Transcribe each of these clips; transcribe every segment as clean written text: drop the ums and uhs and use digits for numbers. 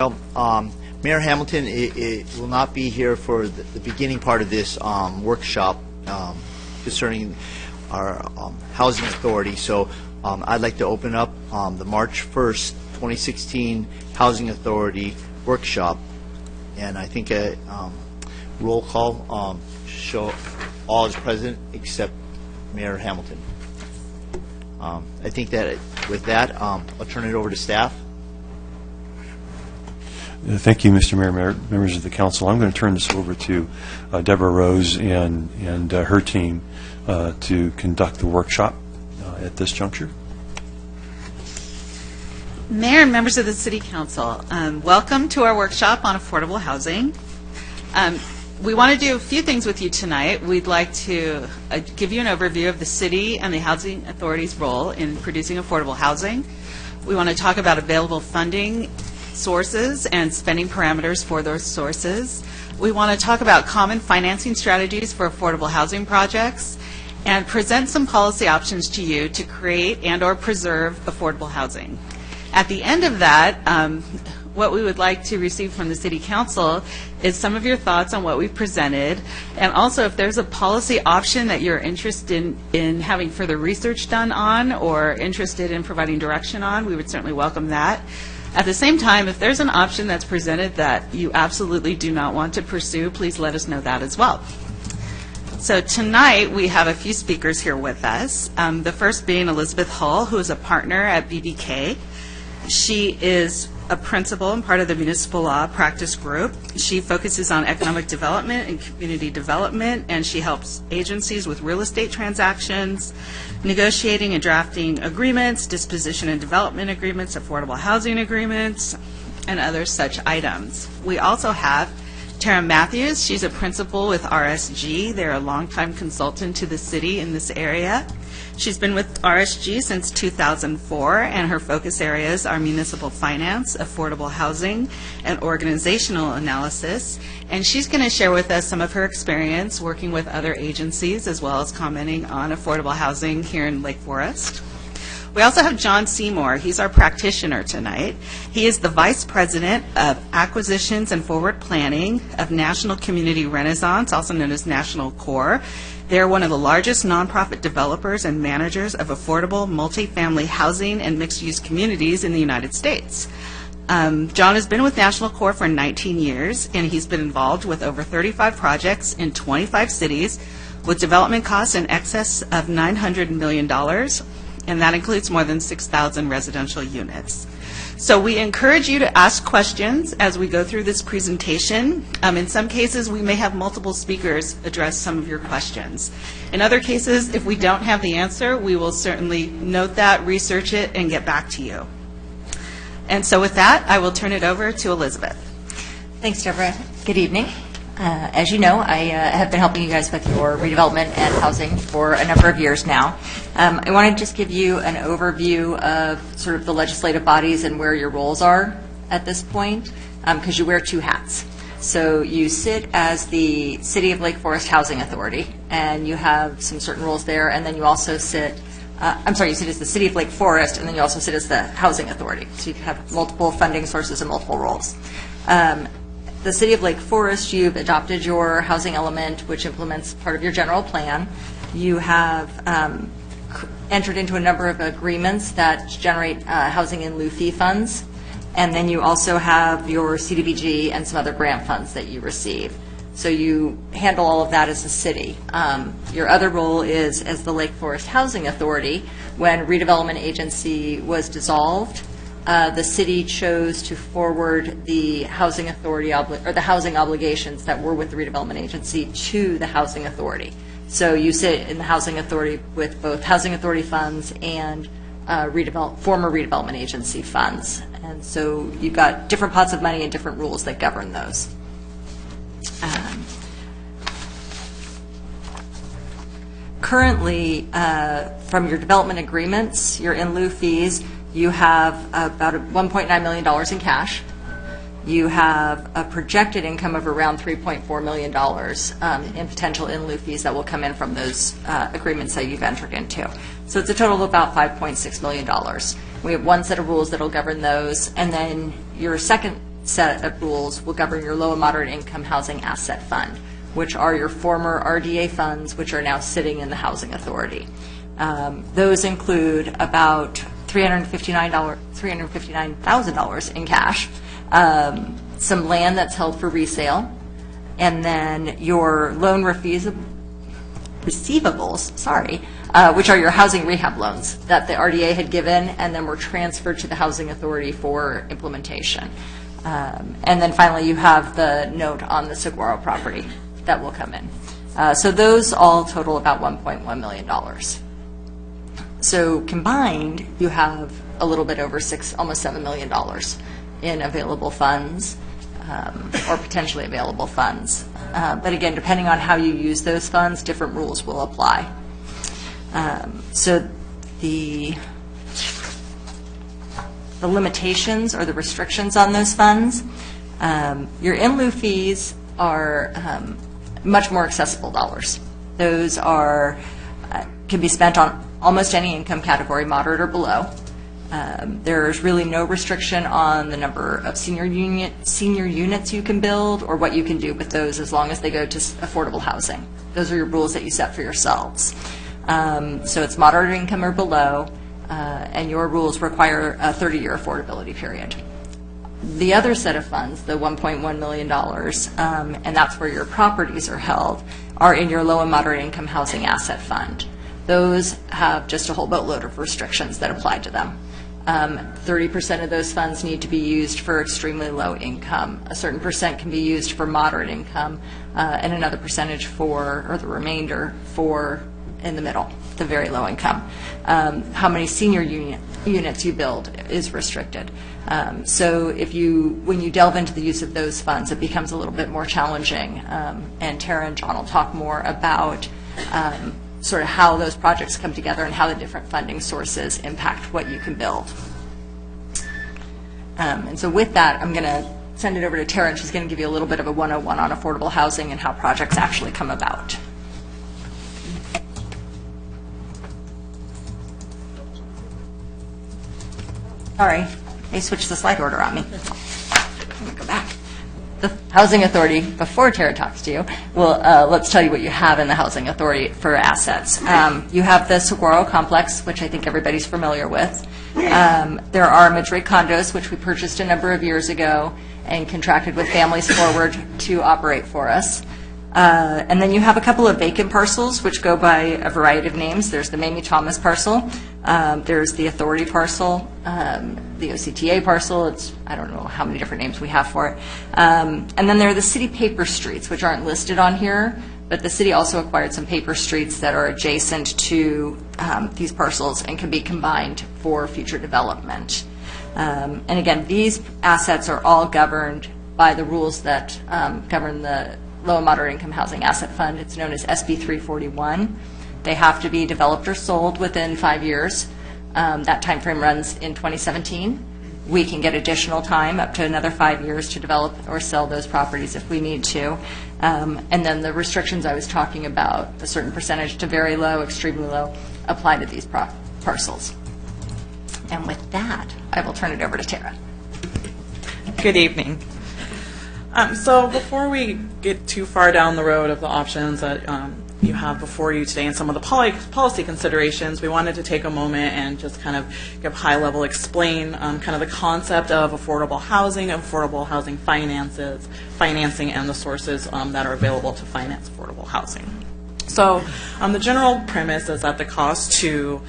Well, Mayor Hamilton will not be here for the beginning part of this workshop concerning our housing authority. So I'd like to open up the March 1st, 2016 Housing Authority workshop. And I think a roll call show all is present except Mayor Hamilton. I think that with that, I'll turn it over to staff. Thank you, Mr. Mayor, members of the council. I'm going to turn this over to Deborah Rose and her team to conduct the workshop at this juncture. Mayor and members of the City Council, welcome to our workshop on affordable housing. We want to do a few things with you tonight. We'd like to give you an overview of the city and the Housing Authority's role in producing affordable housing. We want to talk about available funding sources and spending parameters for those sources. We want to talk about common financing strategies for affordable housing projects and present some policy options to you to create and or preserve affordable housing. At the end of that, what we would like to receive from the City Council is some of your thoughts on what we've presented, and also if there's a policy option that you're interested in having further research done on or interested in providing direction on, we would certainly welcome that. At the same time, if there's an option that's presented that you absolutely do not want to pursue, please let us know that as well. So tonight we have a few speakers here with us. The first being Elizabeth Hull, who is a partner at BBK. She is a principal and part of the municipal law practice group. She focuses on economic development and community development, and she helps agencies with real estate transactions, negotiating and drafting agreements, disposition and development agreements, affordable housing agreements, and other such items. We also have Tara Matthews. She's a principal with RSG. They're a longtime consultant to the city in this area. She's been with RSG since 2004, and her focus areas are municipal finance, affordable housing, and organizational analysis. And she's going to share with us some of her experience working with other agencies, as well as commenting on affordable housing here in Lake Forest. We also have John Seymour. He's our practitioner tonight. He is the Vice President of Acquisitions and Forward Planning of National Community Renaissance, also known as National Core. They're one of the largest nonprofit developers and managers of affordable multifamily housing and mixed-use communities in the United States. John has been with National Core for 19 years, and he's been involved with over 35 projects in 25 cities with development costs in excess of $900 million, and that includes more than 6,000 residential units. So we encourage you to ask questions as we go through this presentation. In some cases, we may have multiple speakers address some of your questions. In other cases, if we don't have the answer, we will certainly note that, research it, and get back to you. And so with that, I will turn it over to Elizabeth. Thanks, Deborah. Good evening. As you know, I have been helping you guys with your redevelopment and housing for a number of years now. I want to just give you an overview of sort of the legislative bodies and where your roles are at this point, because you wear two hats. So you sit as the City of Lake Forest Housing Authority, and you have some certain roles there, and then you also sit you sit as the City of Lake Forest, and then you also sit as the Housing Authority. So you have multiple funding sources and multiple roles. The City of Lake Forest, you've adopted your housing element, which implements part of your general plan. You have entered into a number of agreements that generate housing in lieu fee funds. And then you also have your CDBG and some other grant funds that you receive. So you handle all of that as a city. Your other role is as the Lake Forest Housing Authority. When redevelopment agency was dissolved, the city chose to forward the housing authority or the housing obligations that were with the redevelopment agency to the housing authority. So you sit in the housing authority with both housing authority funds and former redevelopment agency funds. And so you've got different pots of money and different rules that govern those. Currently, from your development agreements, your in lieu fees, you have about $1.9 million in cash. You have a projected income of around $3.4 million in potential in lieu fees that will come in from those agreements that you've entered into. So it's a total of about $5.6 million. We have one set of rules that will govern those, and then your second set of rules will govern your low and moderate income housing asset fund, which are your former RDA funds, which are now sitting in the Housing Authority. Those include about $359,000 in cash, some land that's held for resale, and then your loan receivables, which are your housing rehab loans that the RDA had given and then were transferred to the Housing Authority for implementation. And then finally, you have the note on the Saguaro property that will come in. So those all total about $1.1 million. So combined, you have a little bit over almost $7 million in available funds, or potentially available funds. But again, depending on how you use those funds, different rules will apply. So the limitations or the restrictions on those funds, your in lieu fees are much more accessible dollars. Those can be spent on almost any income category, moderate or below. There's really no restriction on the number of senior units you can build or what you can do with those as long as they go to affordable housing. Those are your rules that you set for yourselves. So it's moderate income or below, and your rules require a 30-year affordability period. The other set of funds, the $1.1 million, and that's where your properties are held, are in your low and moderate income housing asset fund. Those have just a whole boatload of restrictions that apply to them. 30% of those funds need to be used for extremely low income. A certain percent can be used for moderate income, and another percentage or the remainder for in the middle, the very low income. How many senior units you build is restricted. So when you delve into the use of those funds, it becomes a little bit more challenging. And Tara and John will talk more about sort of how those projects come together and how the different funding sources impact what you can build. And so with that, I'm going to send it over to Tara, and she's going to give you a little bit of a 101 on affordable housing and how projects actually come about. Sorry, they switched the slide order on me. Let me go back. The Housing Authority, before Tara talks to you, let's tell you what you have in the Housing Authority for assets. You have the Saguaro Complex, which I think everybody's familiar with. There are Madrid condos, which we purchased a number of years ago and contracted with Families Forward to operate for us. And then you have a couple of vacant parcels, which go by a variety of names. There's the Mamie Thomas parcel. There's the Authority parcel, the OCTA parcel. I don't know how many different names we have for it. And then there are the city paper streets, which aren't listed on here, but the city also acquired some paper streets that are adjacent to these parcels and can be combined for future development. And again, these assets are all governed by the rules that govern the Low and Moderate Income Housing Asset Fund. It's known as SB 341. They have to be developed or sold within 5 years. That time frame runs in 2017. We can get additional time, up to another 5 years, to develop or sell those properties if we need to. And then the restrictions I was talking about, a certain percentage to very low, extremely low, apply to these parcels. And with that, I will turn it over to Tara. Good evening. So before we get too far down the road of the options that you have before you today and some of the policy considerations, we wanted to take a moment and just kind of give high-level explain kind of the concept of affordable housing financing, and the sources that are available to finance affordable housing. So the general premise is that the cost to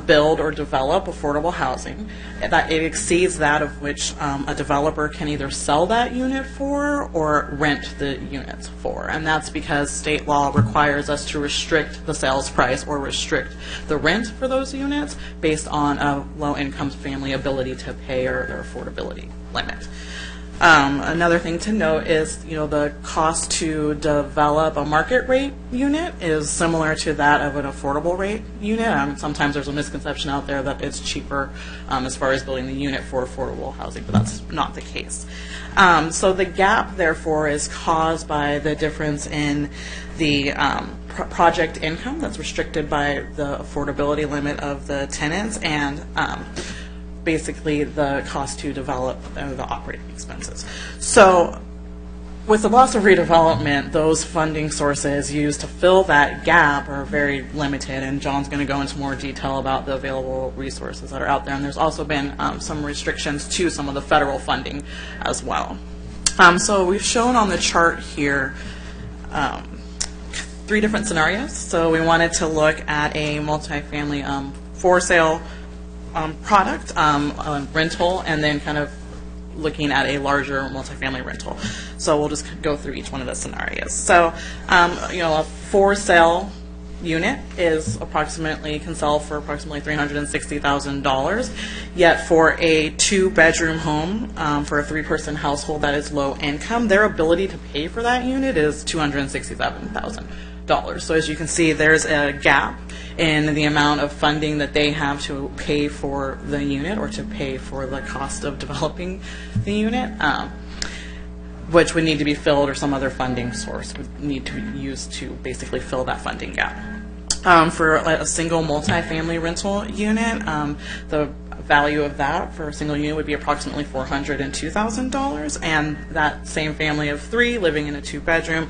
build or develop affordable housing, that it exceeds that of which a developer can either sell that unit for or rent the units for. And that's because state law requires us to restrict the sales price or restrict the rent for those units based on a low-income family ability to pay or their affordability limit. Another thing to note is, the cost to develop a market rate unit is similar to that of an affordable rate unit. Sometimes there's a misconception out there that it's cheaper as far as building the unit for affordable housing, but that's not the case. So the gap, therefore, is caused by the difference in the project income that's restricted by the affordability limit of the tenants and basically the cost to develop the operating expenses. So with the loss of redevelopment, those funding sources used to fill that gap are very limited, and John's going to go into more detail about the available resources that are out there. And there's also been some restrictions to some of the federal funding as well. So we've shown on the chart here 3 different scenarios. So we wanted to look at a multifamily for sale product, rental, and then kind of looking at a larger multifamily rental. So we'll just go through each one of the scenarios. So, a for sale unit is can sell for approximately $360,000. Yet for a 2-bedroom home, for a 3-person household that is low income, their ability to pay for that unit is $267,000. So as you can see, there's a gap in the amount of funding that they have to pay for the unit or to pay for the cost of developing the unit, which would need to be filled, or some other funding source would need to be used to basically fill that funding gap. For a single multifamily rental unit, the value of that for a single unit would be approximately $402,000, and that same family of 3 living in a 2-bedroom,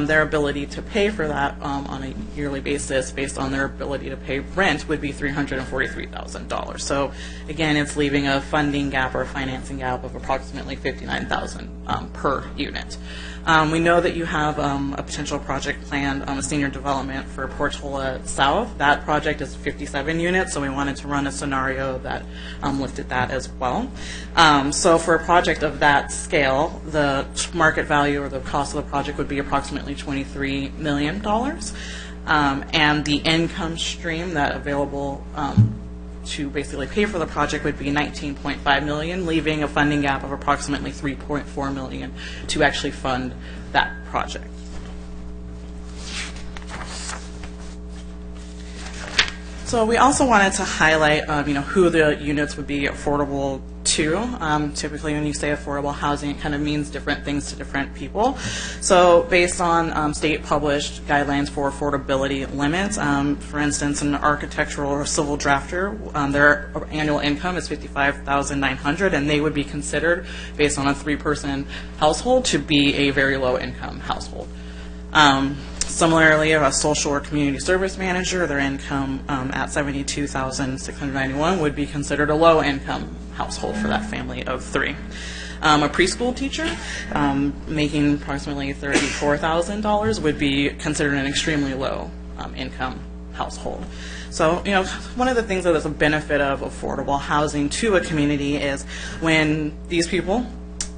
their ability to pay for that on a yearly basis based on their ability to pay rent would be $343,000. So again, it's leaving a funding gap or a financing gap of approximately $59,000 per unit. We know that you have a potential project planned on a senior development for Portola South. That project is 57 units, so we wanted to run a scenario that looked at that as well. So for a project of that scale, the market value or the cost of the project would be approximately $23 million. And the income stream that available to basically pay for the project would be $19.5 million, leaving a funding gap of approximately $3.4 million to actually fund that project. So we also wanted to highlight, who the units would be affordable to. Typically, when you say affordable housing, it kind of means different things to different people. So based on state-published guidelines for affordability limits, for instance, an architectural or civil drafter, their annual income is $55,900, and they would be considered, based on a 3-person household, to be a very low-income household. Similarly, a social or community service manager, their income at $72,691 would be considered a low-income household for that family of 3. A preschool teacher making approximately $34,000 would be considered an extremely low income household. So, one of the things that is a benefit of affordable housing to a community is when these people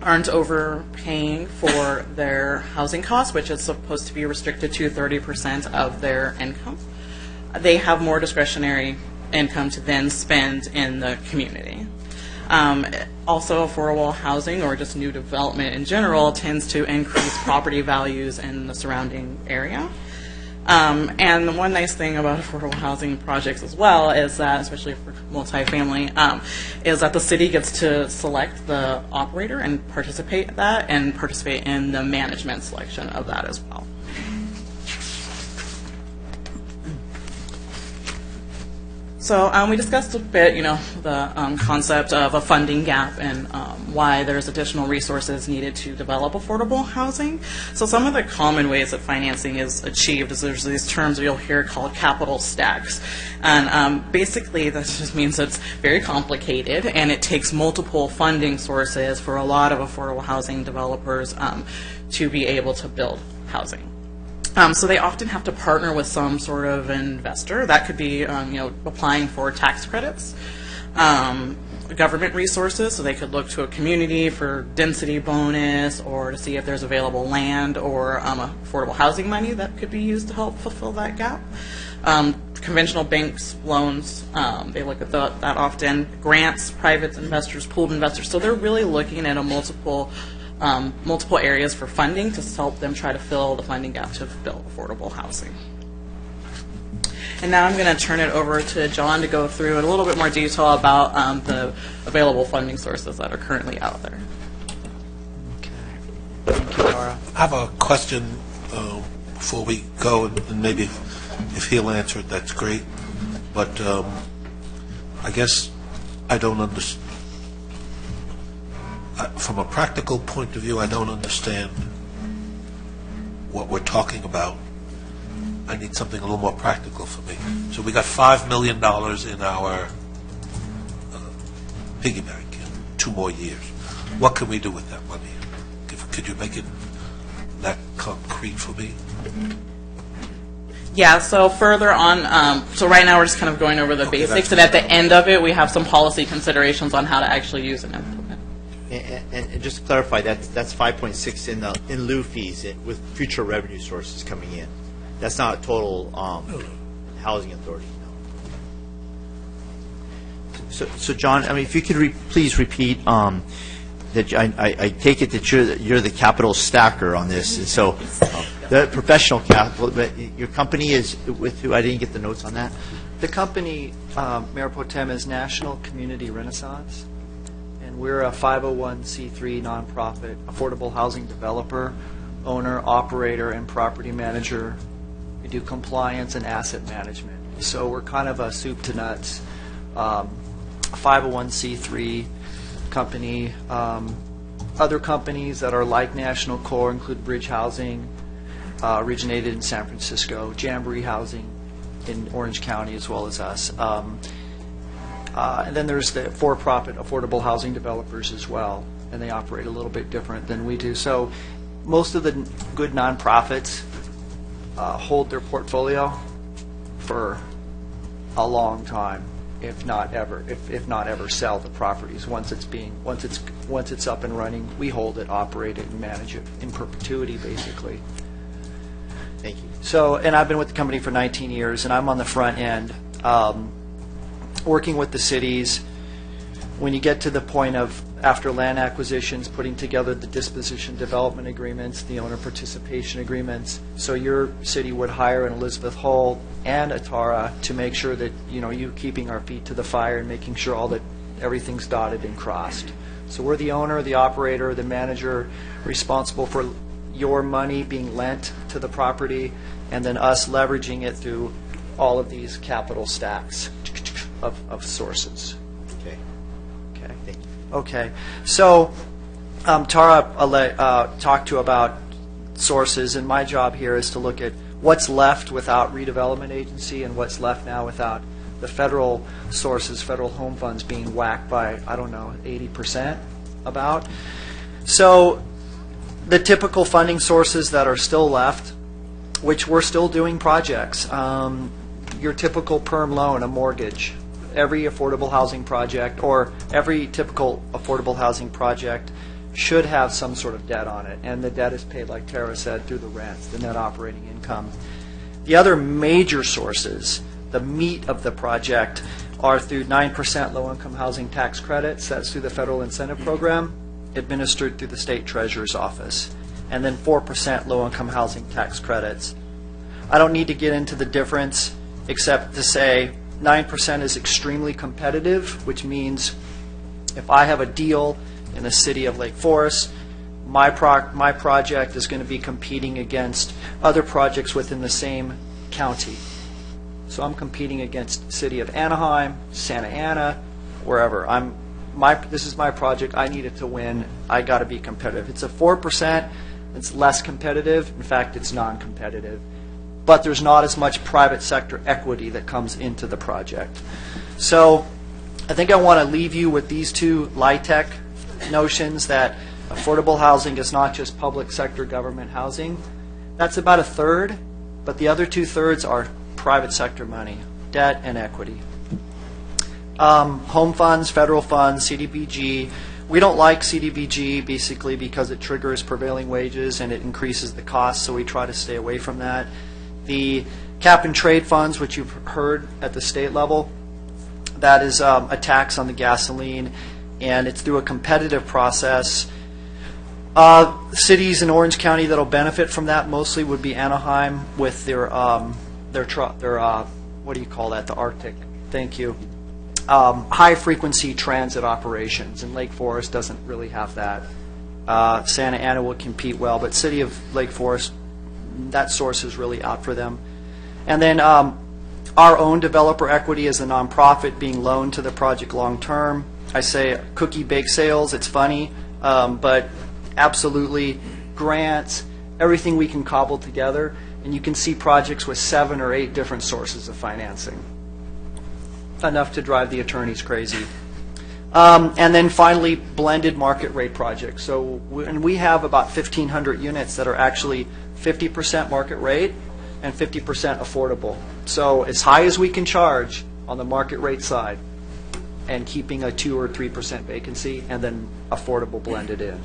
aren't overpaying for their housing costs, which is supposed to be restricted to 30% of their income, they have more discretionary income to then spend in the community. Also, affordable housing, or just new development in general, tends to increase property values in the surrounding area. And the one nice thing about affordable housing projects as well is that, especially for multifamily, is that the city gets to select the operator and participate in the management selection of that as well. So we discussed a bit, the concept of a funding gap and why there's additional resources needed to develop affordable housing. So some of the common ways that financing is achieved is there's these terms you'll hear called capital stacks. And basically that just means it's very complicated and it takes multiple funding sources for a lot of affordable housing developers to be able to build housing. So they often have to partner with some sort of investor. That could be, applying for tax credits, government resources, so they could look to a community for density bonus or to see if there's available land or affordable housing money that could be used to help fulfill that gap. Conventional banks, loans, they look at that often. Grants, private investors, pooled investors. So they're really looking at a multiple areas for funding to help them try to fill the funding gap to build affordable housing. And now I'm going to turn it over to John to go through in a little bit more detail about the available funding sources that are currently out there. Okay. Thank you, Laura. I have a question before we go, and maybe if he'll answer it, that's great. But I guess I don't understand. From a practical point of view, I don't understand what we're talking about. I need something a little more practical for me. So we got $5 million in our piggy bank in 2 more years. What can we do with that money? Could you make it that concrete for me? Yeah, so further on, so right now we're just kind of going over the basics, and at the end of it, we have some policy considerations on how to actually use and implement. And just to clarify, that's 5.6 in lieu fees with future revenue sources coming in. That's not a total housing authority. No. So John, I mean, if you could please repeat that I take it that you're the capital stacker on this, and so the professional capital. But your company is with who? I didn't get the notes on that. The company, Mayor Pro Tem, is National Community Renaissance, and we're a 501c3 nonprofit affordable housing developer, owner, operator, and property manager. We do compliance and asset management. So we're kind of a soup to nuts 501c3 company. Other companies that are like National Core include Bridge Housing, originated in San Francisco, Jamboree Housing in Orange County, as well as us. And then there's the for-profit affordable housing developers as well, and they operate a little bit different than we do. So most of the good nonprofits hold their portfolio for a long time, if not ever sell the properties. Once it's up and running, we hold it, operate it, and manage it in perpetuity, basically. Thank you. So, and I've been with the company for 19 years, and I'm on the front end, working with the cities. When you get to the point of, after land acquisitions, putting together the disposition development agreements, the owner participation agreements, so your city would hire an Elizabeth Hull and a Tara to make sure that, you keeping our feet to the fire and making sure everything's dotted and crossed. So we're the owner, the operator, the manager, responsible for your money being lent to the property, and then us leveraging it through all of these capital stacks of sources. Okay. Thank you. Okay. So Tara talked to about sources, and my job here is to look at what's left without redevelopment agency and what's left now without the federal sources, federal home funds being whacked by, 80% about. So the typical funding sources that are still left, which we're still doing projects, your typical perm loan, a mortgage, every affordable housing project, or every typical affordable housing project should have some sort of debt on it, and the debt is paid, like Tara said, through the rents, the net operating income. The other major sources, the meat of the project, are through 9% low-income housing tax credits. That's through the federal incentive program, administered through the state treasurer's office, and then 4% low-income housing tax credits. I don't need to get into the difference except to say 9% is extremely competitive, which means if I have a deal in the city of Lake Forest, my project is going to be competing against other projects within the same county. So I'm competing against the city of Anaheim, Santa Ana, wherever. This is my project. I need it to win. I got to be competitive. It's a 4%. It's less competitive. In fact, it's non-competitive. But there's not as much private sector equity that comes into the project. So I think I want to leave you with these two LIHTC notions that affordable housing is not just public sector government housing. That's about a third, but the other 2/3 are private sector money, debt and equity. Home funds, federal funds, CDBG. We don't like CDBG basically because it triggers prevailing wages and it increases the cost, so we try to stay away from that. The cap and trade funds, which you've heard at the state level, that is a tax on the gasoline, and it's through a competitive process. Cities in Orange County that'll benefit from that mostly would be Anaheim with their what do you call that? The Arctic. Thank you. High frequency transit operations, and Lake Forest doesn't really have that. Santa Ana will compete well, but City of Lake Forest, that source is really out for them. And then Our own developer equity is a nonprofit being loaned to the project long term. I say cookie bake sales, it's funny, but absolutely grants, everything we can cobble together, and you can see projects with 7 or 8 different sources of financing. Enough to drive the attorneys crazy. And then finally, blended market rate projects. So we have about 1,500 units that are actually 50% market rate and 50% affordable. So as high as we can charge on the market rate side and keeping a 2 or 3% vacancy and then affordable blended in.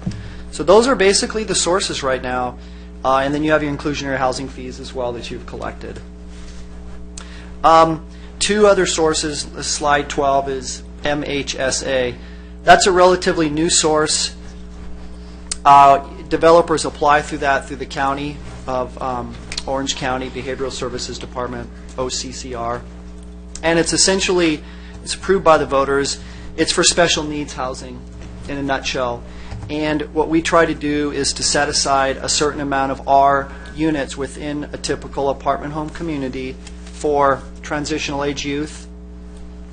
So those are basically the sources right now. And then you have your inclusionary housing fees as well that you've collected. 2 other sources, slide 12 is Mhsa. That's a relatively new source. Developers apply through that through the county of Orange County Behavioral Services Department, OCCR. And it's essentially, it's approved by the voters. It's for special needs housing in a nutshell. And what we try to do is to set aside a certain amount of our units within a typical apartment home community for transitional age youth,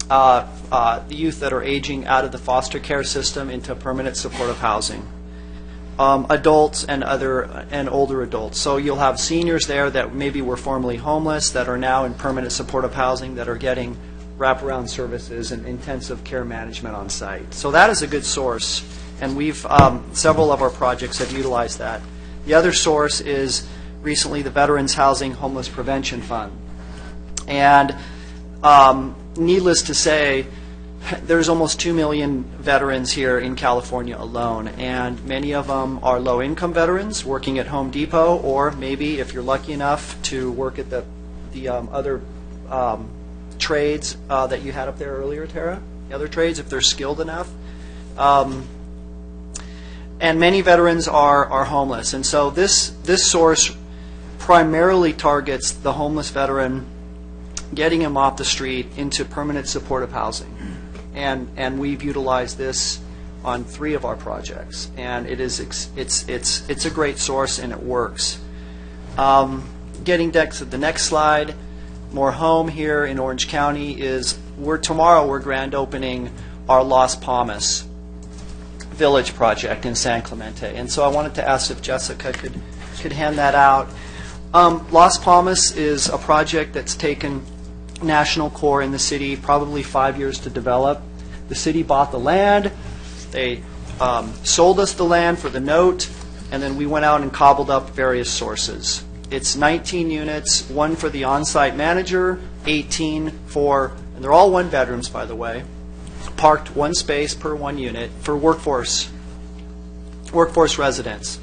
the youth that are aging out of the foster care system into permanent supportive housing, adults and older adults. So you'll have seniors there that maybe were formerly homeless that are now in permanent supportive housing that are getting wraparound services and intensive care management on site. So that is a good source, and we've several of our projects have utilized that. The other source is recently the Veterans Housing Homeless Prevention Fund. And needless to say, there's almost 2 million veterans here in California alone, and many of them are low-income veterans working at Home Depot, or maybe, if you're lucky enough, to work at the other trades that you had up there earlier, Tara, the other trades, if they're skilled enough. And many veterans are homeless, and so this source primarily targets the homeless veteran, getting him off the street into permanent supportive housing. And we've utilized this on 3 of our projects, and it's a great source, and it works. Getting back to the next slide, more home here in Orange County is tomorrow we're grand opening our Las Palmas Village project in San Clemente, and so I wanted to ask if Jessica could hand that out. Las Palmas is a project that's taken national core in the city, probably 5 years to develop. The city bought the land, they sold us the land for the note, and then we went out and cobbled up various sources. It's 19 units, 1 for the on-site manager, 18 for, and they're all 1 bedrooms, by the way, parked 1 space per 1 unit for workforce residents.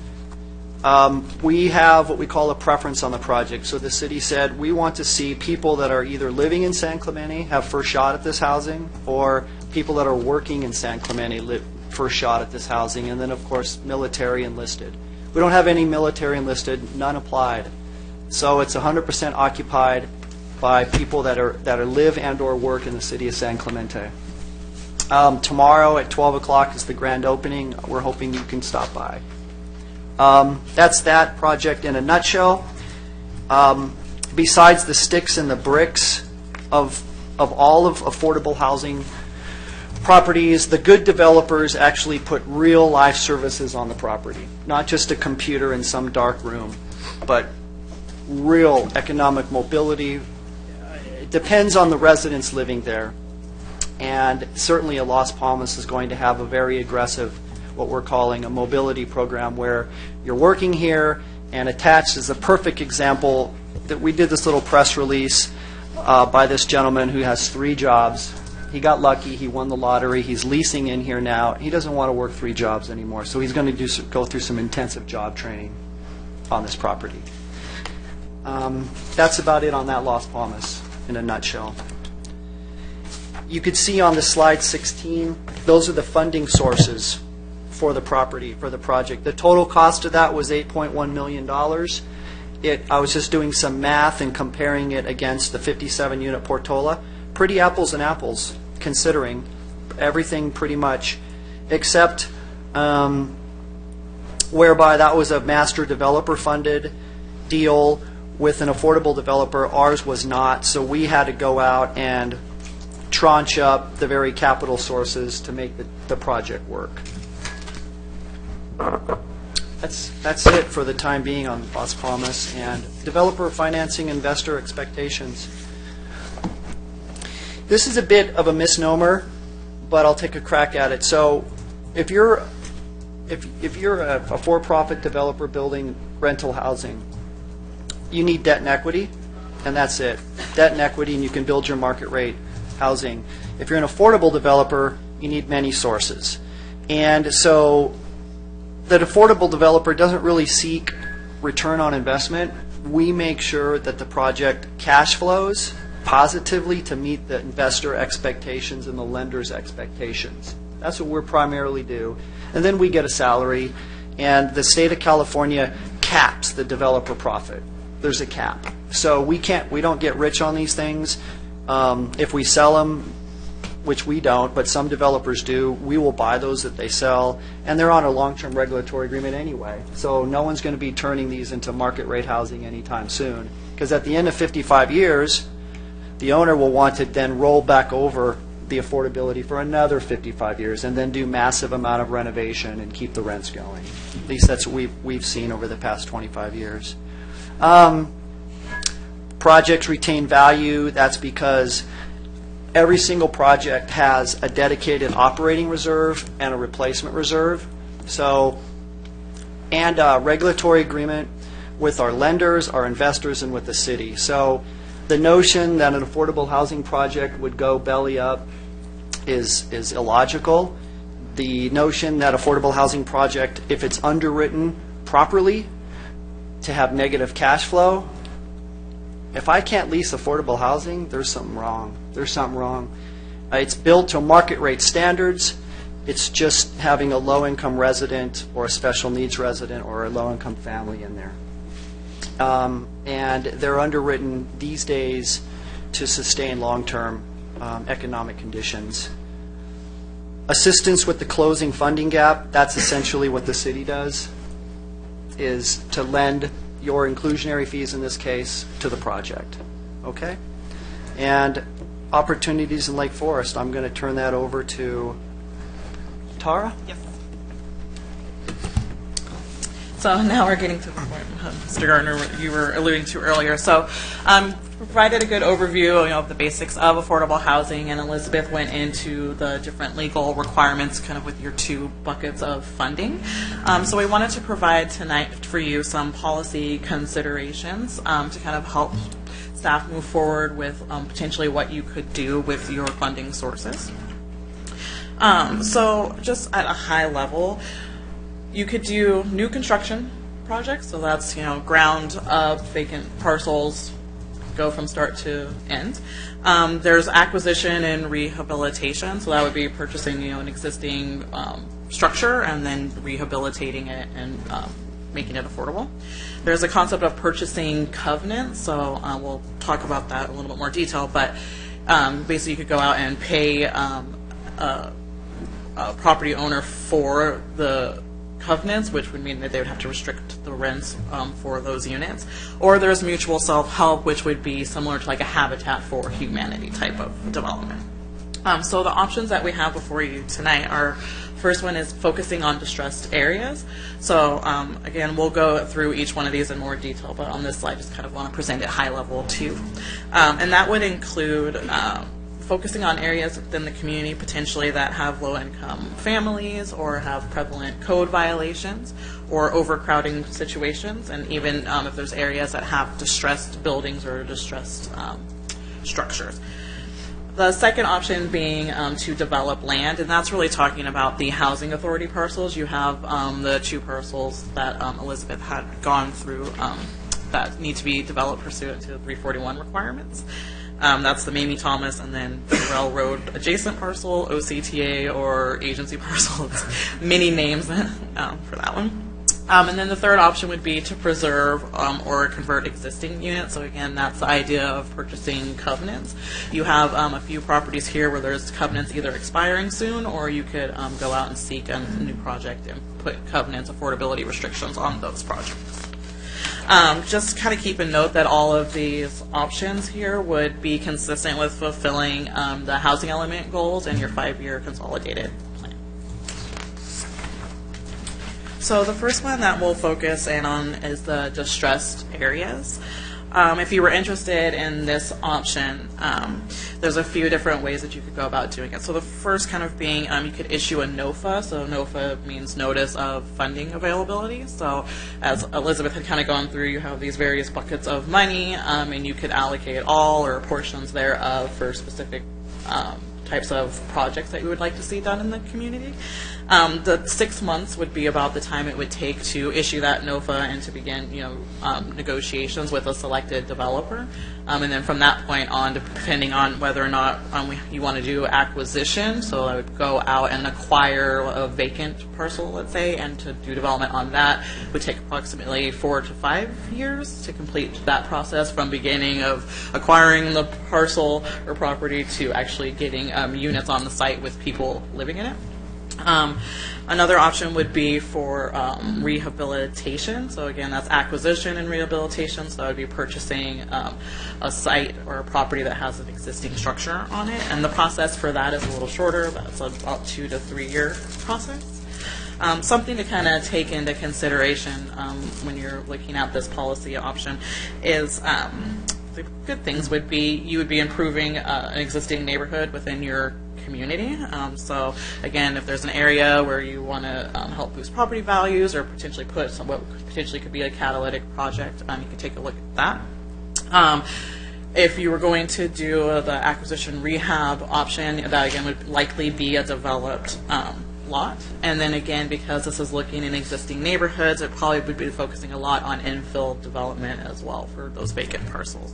We have what we call a preference on the project. So the city said we want to see people that are either living in San Clemente have first shot at this housing, or people that are working in San Clemente live first shot at this housing, and then of course military enlisted. We don't have any military enlisted, none applied. So it's 100% occupied by people that are live and or work in the city of San Clemente. Tomorrow at 12 o'clock is the grand opening. We're hoping you can stop by. That's that project in a nutshell. Besides the sticks and the bricks of all of affordable housing properties, the good developers actually put real life services on the property, not just a computer in some dark room, but real economic mobility. It depends on the residents living there. And certainly Las Palmas is going to have a very aggressive, what we're calling a mobility program, where you're working here, and attached is a perfect example that we did this little press release by this gentleman who has 3 jobs. He got lucky, he won the lottery, he's leasing in here now. He doesn't want to work 3 jobs anymore, so he's going to go through some intensive job training on this property. That's about it on that Las Palmas in a nutshell. You could see on the slide 16, those are the funding sources for the property, for the project. The total cost of that was $8.1 million. I was just doing some math and comparing it against the 57-unit Portola. Pretty apples and apples, considering everything pretty much, except whereby that was a master developer funded deal with an affordable developer. Ours was not, so we had to go out and tranche up the very capital sources to make the project work. That's it for the time being on Las Palmas and developer financing, investor expectations. This is a bit of a misnomer, but I'll take a crack at it. So if you're a for-profit developer building rental housing, you need debt and equity, and that's it. Debt and equity, and you can build your market rate housing. If you're an affordable developer, you need many sources. And so the affordable developer doesn't really seek return on investment. We make sure that the project cash flows positively to meet the investor expectations and the lender's expectations. That's what we primarily do. And then we get a salary, and the state of California caps the developer profit. There's a cap. So we don't get rich on these things. If we sell them, which we don't, but some developers do, we will buy those that they sell, and they're on a long-term regulatory agreement anyway. So no one's going to be turning these into market rate housing anytime soon, because at the end of 55 years, the owner will want to then roll back over the affordability for another 55 years and then do massive amount of renovation and keep the rents going. At least that's what we've seen over the past 25 years. Projects retain value. That's because every single project has a dedicated operating reserve and a replacement reserve. So, and a regulatory agreement with our lenders, our investors, and with the city. So the notion that an affordable housing project would go belly up is illogical. The notion that affordable housing project, if it's underwritten properly to have negative cash flow, if I can't lease affordable housing, there's something wrong. There's something wrong. It's built to market rate standards. It's just having a low-income resident or a special needs resident or a low-income family in there. And they're underwritten these days to sustain long-term economic conditions. Assistance with the closing funding gap, that's essentially what the city does, is to lend your inclusionary fees in this case to the project. Okay? And opportunities in Lake Forest, I'm going to turn that over to Tara. Yes. So now we're getting to the point, Mr. Gardner, you were alluding to earlier. So provided a good overview of the basics of affordable housing, and Elizabeth went into the different legal requirements kind of with your two buckets of funding. So we wanted to provide tonight for you some policy considerations to kind of help staff move forward with potentially what you could do with your funding sources. So just at a high level, you could do new construction projects, so that's ground up, vacant parcels, go from start to end. There's acquisition and rehabilitation, so that would be purchasing an existing structure and then rehabilitating it and making it affordable. There's a concept of purchasing covenants, so we'll talk about that in a little bit more detail, but basically you could go out and pay a property owner for the covenants, which would mean that they would have to restrict the rents for those units. Or there's mutual self-help, which would be similar to like a Habitat for Humanity type of development. So the options that we have before you tonight are, first one is focusing on distressed areas. So again, we'll go through each one of these in more detail, but on this slide just kind of want to present it high level too. And that would include focusing on areas within the community potentially that have low-income families or have prevalent code violations or overcrowding situations, and even if there's areas that have distressed buildings or distressed structures. The second option being to develop land, and that's really talking about the housing authority parcels. You have the two parcels that Elizabeth had gone through that need to be developed pursuant to the 341 requirements. That's the Mamie Thomas and then the Railroad adjacent parcel, OCTA, or agency parcel. Many names for that one. And then the third option would be to preserve or convert existing units. So again, that's the idea of purchasing covenants. You have a few properties here where there's covenants either expiring soon, or you could go out and seek a new project and put covenants, affordability restrictions on those projects. Just kind of keep a note that all of these options here would be consistent with fulfilling the housing element goals and your 5-year consolidated plan. So the first one that we'll focus in on is the distressed areas. If you were interested in this option, there's a few different ways that you could go about doing it. So the first kind of being you could issue a NOFA. So NOFA means Notice of Funding Availability. So as Elizabeth had kind of gone through, you have these various buckets of money, and you could allocate all or portions thereof for specific types of projects that you would like to see done in the community. The 6 months would be about the time it would take to issue that NOFA and to begin, negotiations with a selected developer. And then from that point on, depending on whether or not you want to do acquisition, so I would go out and acquire a vacant parcel, let's say, and to do development on that would take approximately 4 to 5 years to complete that process from beginning of acquiring the parcel or property to actually getting units on the site with people living in it. Another option would be for rehabilitation. So again, that's acquisition and rehabilitation. So I would be purchasing a site or a property that has an existing structure on it. And the process for that is a little shorter. That's about 2 to 3 year process. Something to kind of take into consideration when you're looking at this policy option is the good things would be you would be improving an existing neighborhood within your community. So again, if there's an area where you want to help boost property values or potentially put what potentially could be a catalytic project, you can take a look at that. If you were going to do the acquisition rehab option, that again would likely be a developed lot. And then again, because this is looking in existing neighborhoods, it probably would be focusing a lot on infill development as well for those vacant parcels.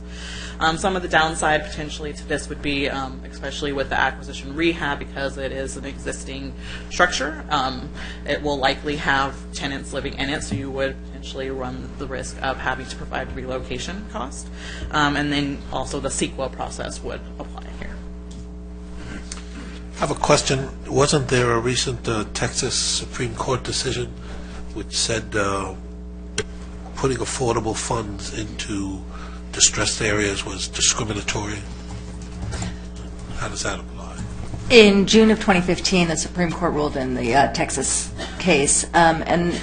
Some of the downside potentially to this would be, especially with the acquisition rehab, because it is an existing structure, it will likely have tenants living in it, so you would potentially run the risk of having to provide relocation cost. And then also the CEQA process would apply here. I have a question. Wasn't there a recent Texas Supreme Court decision which said putting affordable funds into distressed areas was discriminatory? How does that apply? In June of 2015, the Supreme Court ruled in the Texas case, and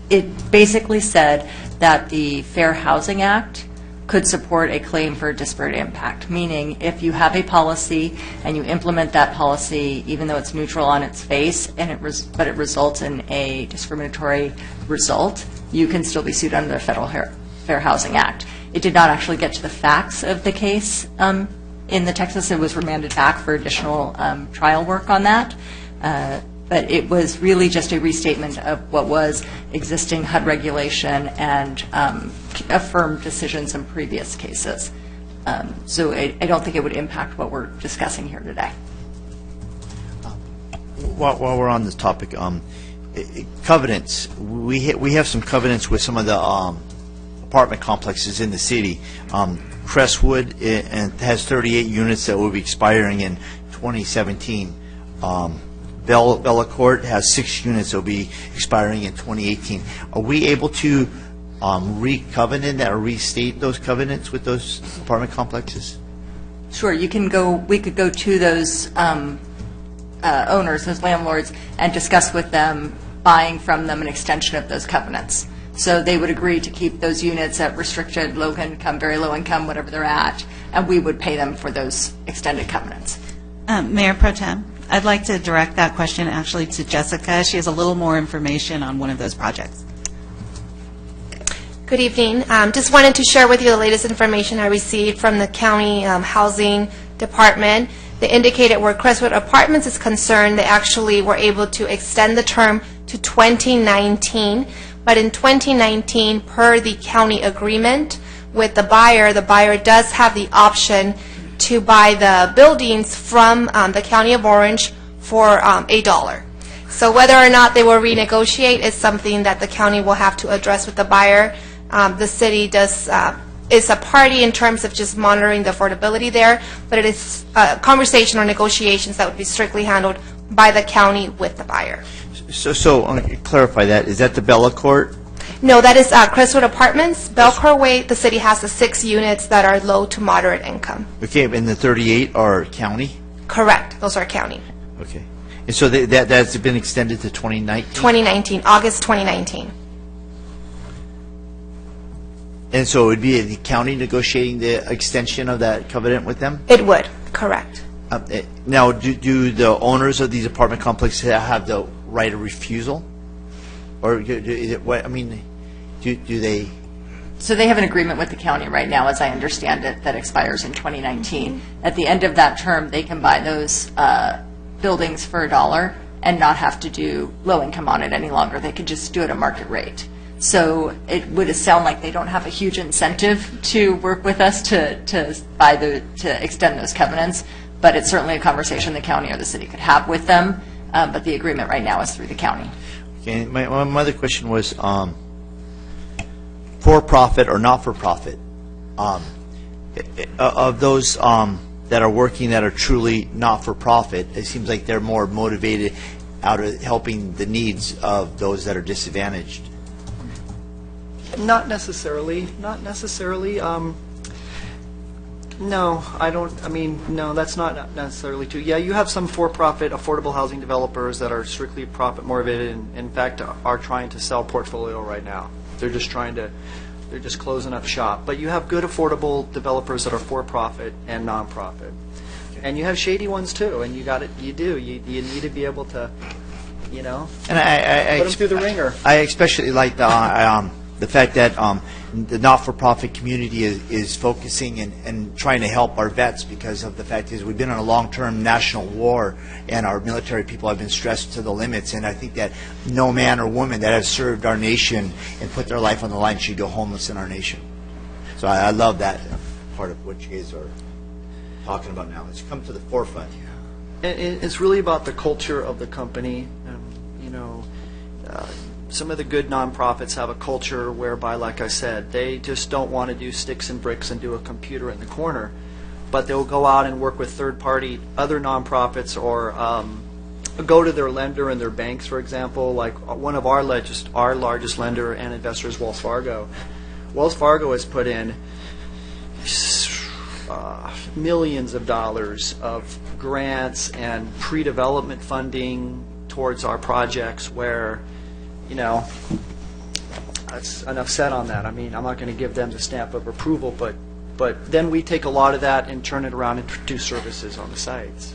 it basically said that the Fair Housing Act could support a claim for disparate impact, meaning if you have a policy and you implement that policy, even though it's neutral on its face, and but it results in a discriminatory result, you can still be sued under the Federal Fair Housing Act. It did not actually get to the facts of the case in the Texas. It was remanded back for additional trial work on that. But it was really just a restatement of what was existing HUD regulation and affirmed decisions in previous cases. So I don't think it would impact what we're discussing here today. While we're on this topic, covenants, we have some covenants with some of the apartment complexes in the city. Crestwood has 38 units that will be expiring in 2017. Bella Court has 6 units that will be expiring in 2018. Are we able to re-covenant or restate those covenants with those apartment complexes? Sure, you can go. We could go to those owners, those landlords, and discuss with them buying from them an extension of those covenants. So they would agree to keep those units at restricted, low income, very low income, whatever they're at, and we would pay them for those extended covenants. Mayor Pro Tem, I'd like to direct that question actually to Jessica. She has a little more information on one of those projects. Good evening. Just wanted to share with you the latest information I received from the County Housing Department. They indicated where Crestwood Apartments is concerned, they actually were able to extend the term to 2019. But in 2019, per the county agreement with the buyer does have the option to buy the buildings from the County of Orange for $1. So whether or not they will renegotiate is something that the county will have to address with the buyer. The city is a party in terms of just monitoring the affordability there, but it is a conversation or negotiations that would be strictly handled by the county with the buyer. So I want to clarify that. Is that the Bella Court? No, that is Crestwood Apartments. Belcourt Way, the city has the 6 units that are low to moderate income. Okay, and the 38 are county? Correct. Those are county. Okay. And so that's been extended to 2019? 2019, August 2019. And so it would be the county negotiating the extension of that covenant with them? It would, correct. Now, do the owners of these apartment complexes have the right of refusal? Or is it what, I mean, do they? So they have an agreement with the county right now, as I understand it, that expires in 2019. At the end of that term, they can buy those buildings for $1 and not have to do low income on it any longer. They could just do it at market rate. So it would sound like they don't have a huge incentive to work with us to extend those covenants, but it's certainly a conversation the county or the city could have with them. But the agreement right now is through the county. Okay, my other question was for-profit or not-for-profit. Of those that are working that are truly not-for-profit, it seems like they're more motivated out of helping the needs of those that are disadvantaged. Not necessarily. Not necessarily. No, I don't. I mean, no, that's not necessarily true. Yeah, you have some for-profit affordable housing developers that are strictly profit motivated, and in fact are trying to sell portfolio right now. They're just closing up shop. But you have good affordable developers that are for-profit and non-profit, and you have shady ones too. And you need to be able to, And I put them through the ringer. I especially like the fact that the not-for-profit community is focusing and trying to help our vets, because of the fact is we've been in a long-term national war and our military people have been stressed to the limits, and I think that no man or woman that has served our nation and put their life on the line should go homeless in our nation. So I love that part of what you guys are talking about now. It's come to the forefront. It's really about the culture of the company. Some of the good nonprofits have a culture whereby, like I said, they just don't want to do sticks and bricks and do a computer in the corner, but they'll go out and work with third-party other nonprofits, or go to their lender and their banks, for example. Like one of our largest lender and investor is Wells Fargo. Wells Fargo has put in millions of dollars of grants and pre-development funding towards our projects, where that's enough said on that. I mean, I'm not going to give them the stamp of approval, but then we take a lot of that and turn it around and do services on the sites.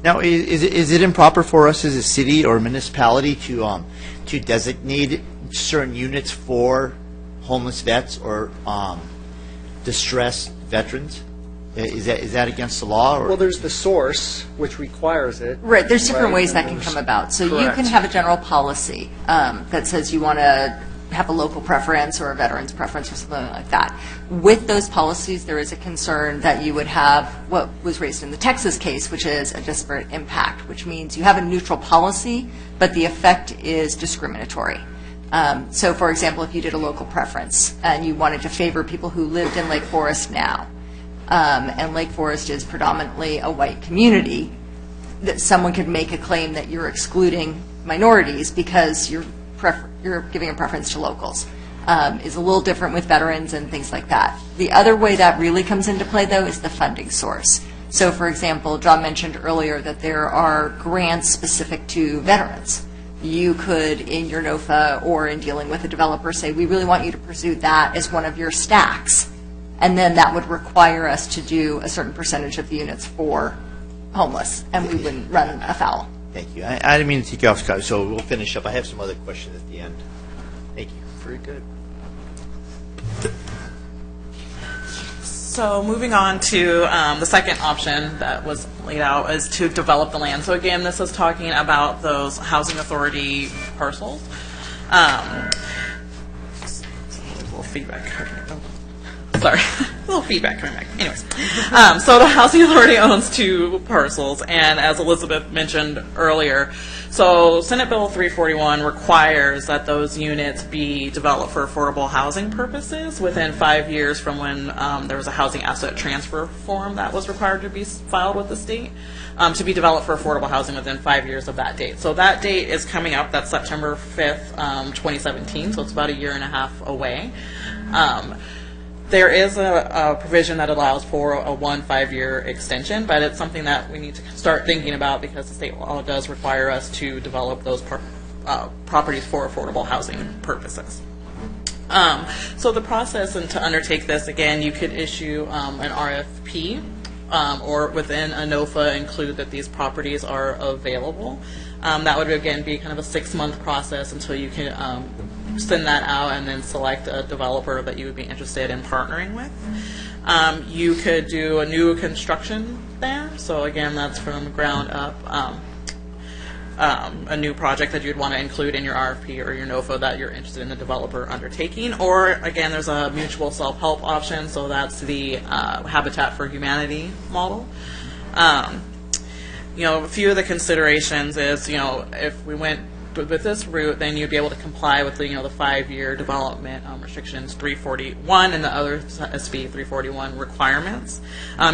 Now, is it improper for us as a city or municipality to designate certain units for homeless vets or distressed veterans? Is that against the law? Or? Well, there's the source, which requires it. Right. There's different Right, ways that and can there's- come about. So you Correct. can have a general policy that says you want to have a local preference or a veteran's preference or something like that. With those policies, there is a concern that you would have what was raised in the Texas case, which is a disparate impact, which means you have a neutral policy, but the effect is discriminatory. So, for example, if you did a local preference and you wanted to favor people who lived in Lake Forest now, and Lake Forest is predominantly a white community, that someone could make a claim that you're excluding minorities because you're giving a preference to locals. Is a little different with veterans and things like that. The other way that really comes into play, though, is the funding source. So, for example, John mentioned earlier that there are grants specific to veterans. You could, in your NOFA or in dealing with a developer, say, we really want you to pursue that as one of your stacks. And then that would require us to do a certain percentage of the units for homeless, and we wouldn't run afoul. Thank you. I didn't mean to take you off, Scott, so we'll finish up. I have some other questions at the end. Thank you. Very good. So moving on to the second option that was laid out is to develop the land. So again, this is talking about those housing authority parcels. A little feedback. Sorry, a little feedback coming back. Anyways, so the housing authority owns 2 parcels, and as Elizabeth mentioned earlier, So Senate Bill 341 requires that those units be developed for affordable housing purposes within 5 years from when there was a housing asset transfer form that was required to be filed with the state, to be developed for affordable housing within 5 years of that date. So that date is coming up. That's September 5th, 2017, so it's about a year and a half away. There is a provision that allows for a 5-year extension, but it's something that we need to start thinking about because the state law does require us to develop those properties for affordable housing purposes. So the process and to undertake this, again, you could issue an RFP or within a NOFA include that these properties are available. That would, again, be kind of a 6-month process until you can send that out and then select a developer that you would be interested in partnering with. You could do a new construction there. So again, that's from ground up, a new project that you'd want to include in your RFP or your NOFA that you're interested in the developer undertaking. Or again, there's a mutual self-help option. So that's the Habitat for Humanity model. A few of the considerations is, if we went with this route, then you'd be able to comply with the 5-year development restrictions 341 and the other SB 341 requirements.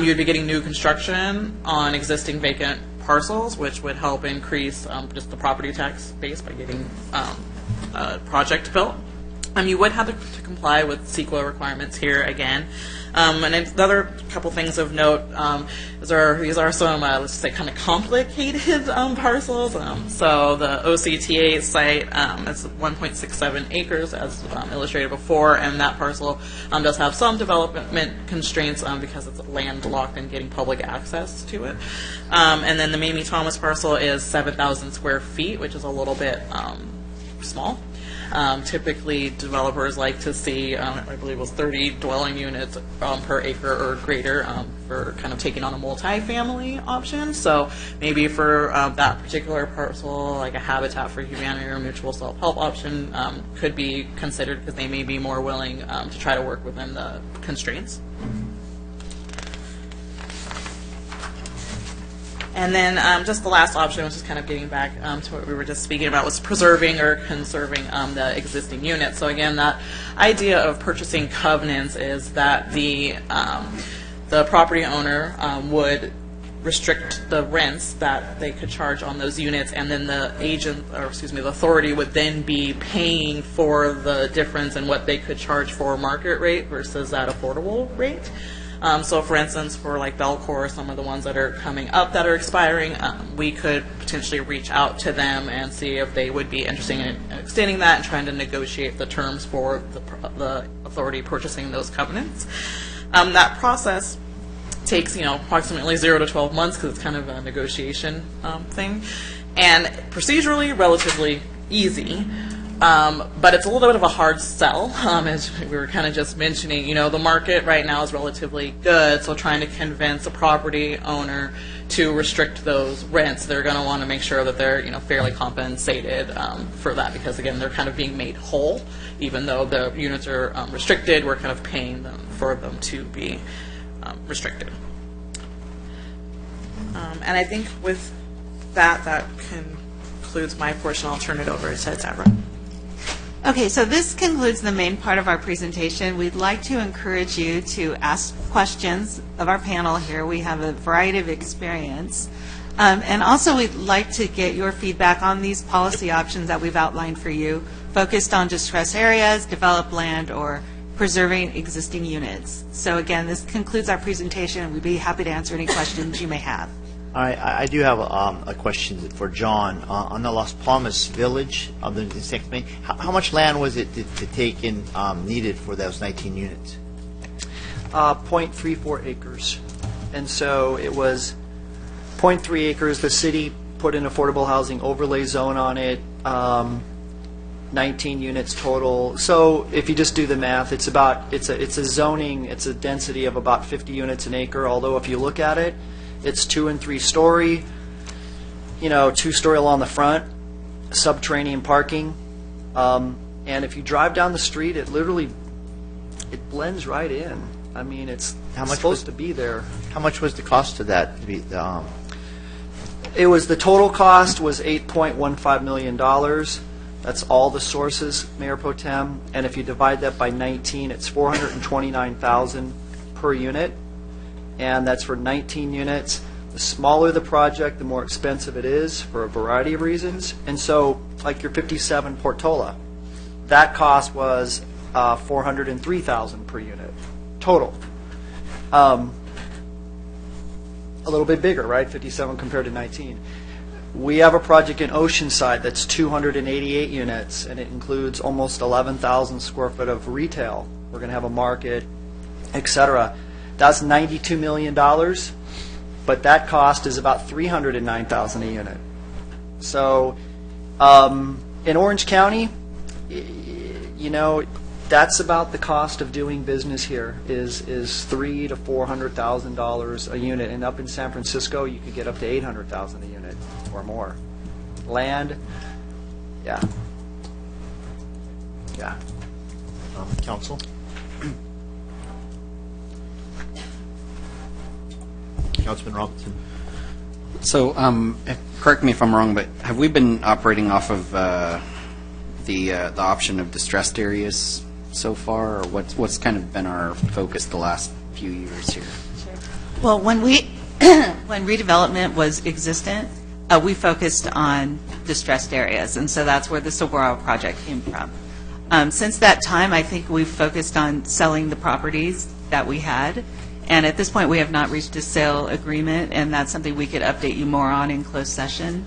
You'd be getting new construction on existing vacant parcels, which would help increase just the property tax base by getting a project built. You would have to comply with CEQA requirements here again. And another couple things of note, these are some, let's say, kind of complicated parcels. So the OCTA site is 1.67 acres, as illustrated before, and that parcel does have some development constraints because it's landlocked and getting public access to it. And then the Mamie Thomas parcel is 7,000 square feet, which is a little bit small. Typically, developers like to see, I believe it was 30 dwelling units per acre or greater for kind of taking on a multi-family option. So maybe for that particular parcel, like a Habitat for Humanity or mutual self-help option could be considered because they may be more willing to try to work within the constraints. And then just the last option, which is kind of getting back to what we were just speaking about, was preserving or conserving the existing unit. So again, that idea of purchasing covenants is that the property owner would restrict the rents that they could charge on those units, and then the the authority would then be paying for the difference in what they could charge for market rate versus that affordable rate. So for instance, for like Belcor, some of the ones that are coming up that are expiring, we could potentially reach out to them and see if they would be interested in extending that and trying to negotiate the terms for the authority purchasing those covenants. That process takes, approximately 0 to 12 months because it's kind of a negotiation thing. And procedurally, relatively easy. But it's a little bit of a hard sell, as we were kind of just mentioning. The market right now is relatively good, so trying to convince a property owner to restrict those rents, they're going to want to make sure that they're fairly compensated for that, because again, they're kind of being made whole, even though the units are restricted. We're kind of paying them for them to be restricted. And I think with that concludes my portion. I'll turn it over to Deborah. Okay, so this concludes the main part of our presentation. We'd like to encourage you to ask questions of our panel here. We have a variety of experience. And also we'd like to get your feedback on these policy options that we've outlined for you, focused on distressed areas, developed land, or preserving existing units. So again, this concludes our presentation, and we'd be happy to answer any questions you may have. All right, I do have a question for John. On the Las Palmas village of the segment, how much land was it to take in needed for those 19 units? 0.34 acres. And so it was 0.3 acres. The city put an affordable housing overlay zone on it, 19 units total. So if you just do the math, it's a density of about 50 units an acre, although if you look at it, it's 2- and 3-story, 2-story along the front, subterranean parking. And if you drive down the street, it blends right in. I mean, it's supposed to be there. How much was the cost of that? It was, the total cost was $8.15 million. That's all the sources, Mayor Pro Tem. And if you divide that by 19, it's $429,000 per unit. And that's for 19 units. The smaller the project, the more expensive it is for a variety of reasons. And so, like your 57 Portola, that cost was $403,000 per unit total. A little bit bigger, right? 57 compared to 19. We have a project in Oceanside that's 288 units, and it includes almost 11,000 square foot of retail. We're going to have a market, et cetera. That's $92 million, but that cost is about $309,000 a unit. So in Orange County, you know, that's about the cost of doing business here, is $300,000 to $400,000 a unit. And up in San Francisco, you could get up to $800,000 a unit or more. Land, yeah. Yeah. Council? Councilman Robinson. So, correct me if I'm wrong, but have we been operating off of the option of distressed areas so far, or what's kind of been our focus the last few years here? Well, when when redevelopment was existent, we focused on distressed areas, and so that's where the Saguaro project came from. Since that time, I think we've focused on selling the properties that we had, and at this point, we have not reached a sale agreement, and that's something we could update you more on in closed session.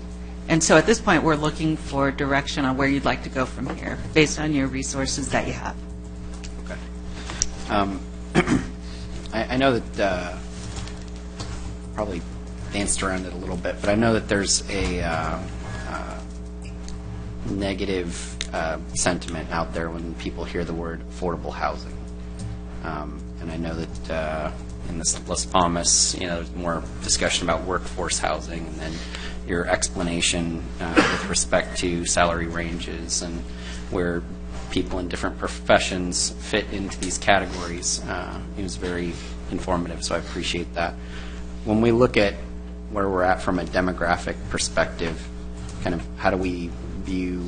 And so at this point, we're looking for direction on where you'd like to go from here, based on your resources that you have. Okay. I know that probably danced around it a little bit, but I know that there's a negative sentiment out there when people hear the word affordable housing. And I know that in this Las Palmas, you know, there's more discussion about workforce housing, and then your explanation with respect to salary ranges and where people in different professions fit into these categories. It was very informative, so I appreciate that. When we look at where we're at from a demographic perspective, kind of how do we view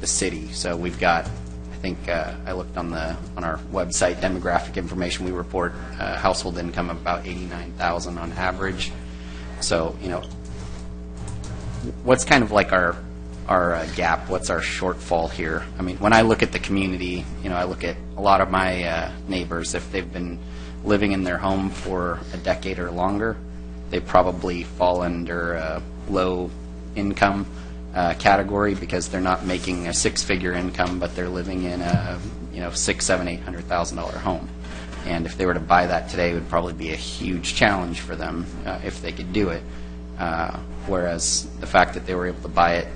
the city? So we've got, I think I looked on our website, demographic information. We report household income of about $89,000 on average. So, you know, what's kind of like our gap? What's our shortfall here? I mean, when I look at the community, you know, I look at a lot of my neighbors. If they've been living in their home for a decade or longer, they probably fall under a low income category because they're not making a six-figure income, but they're living in a $600,000, $700,000, $800,000 home. And if they were to buy that today, it would probably be a huge challenge for them if they could do it. Whereas the fact that they were able to buy it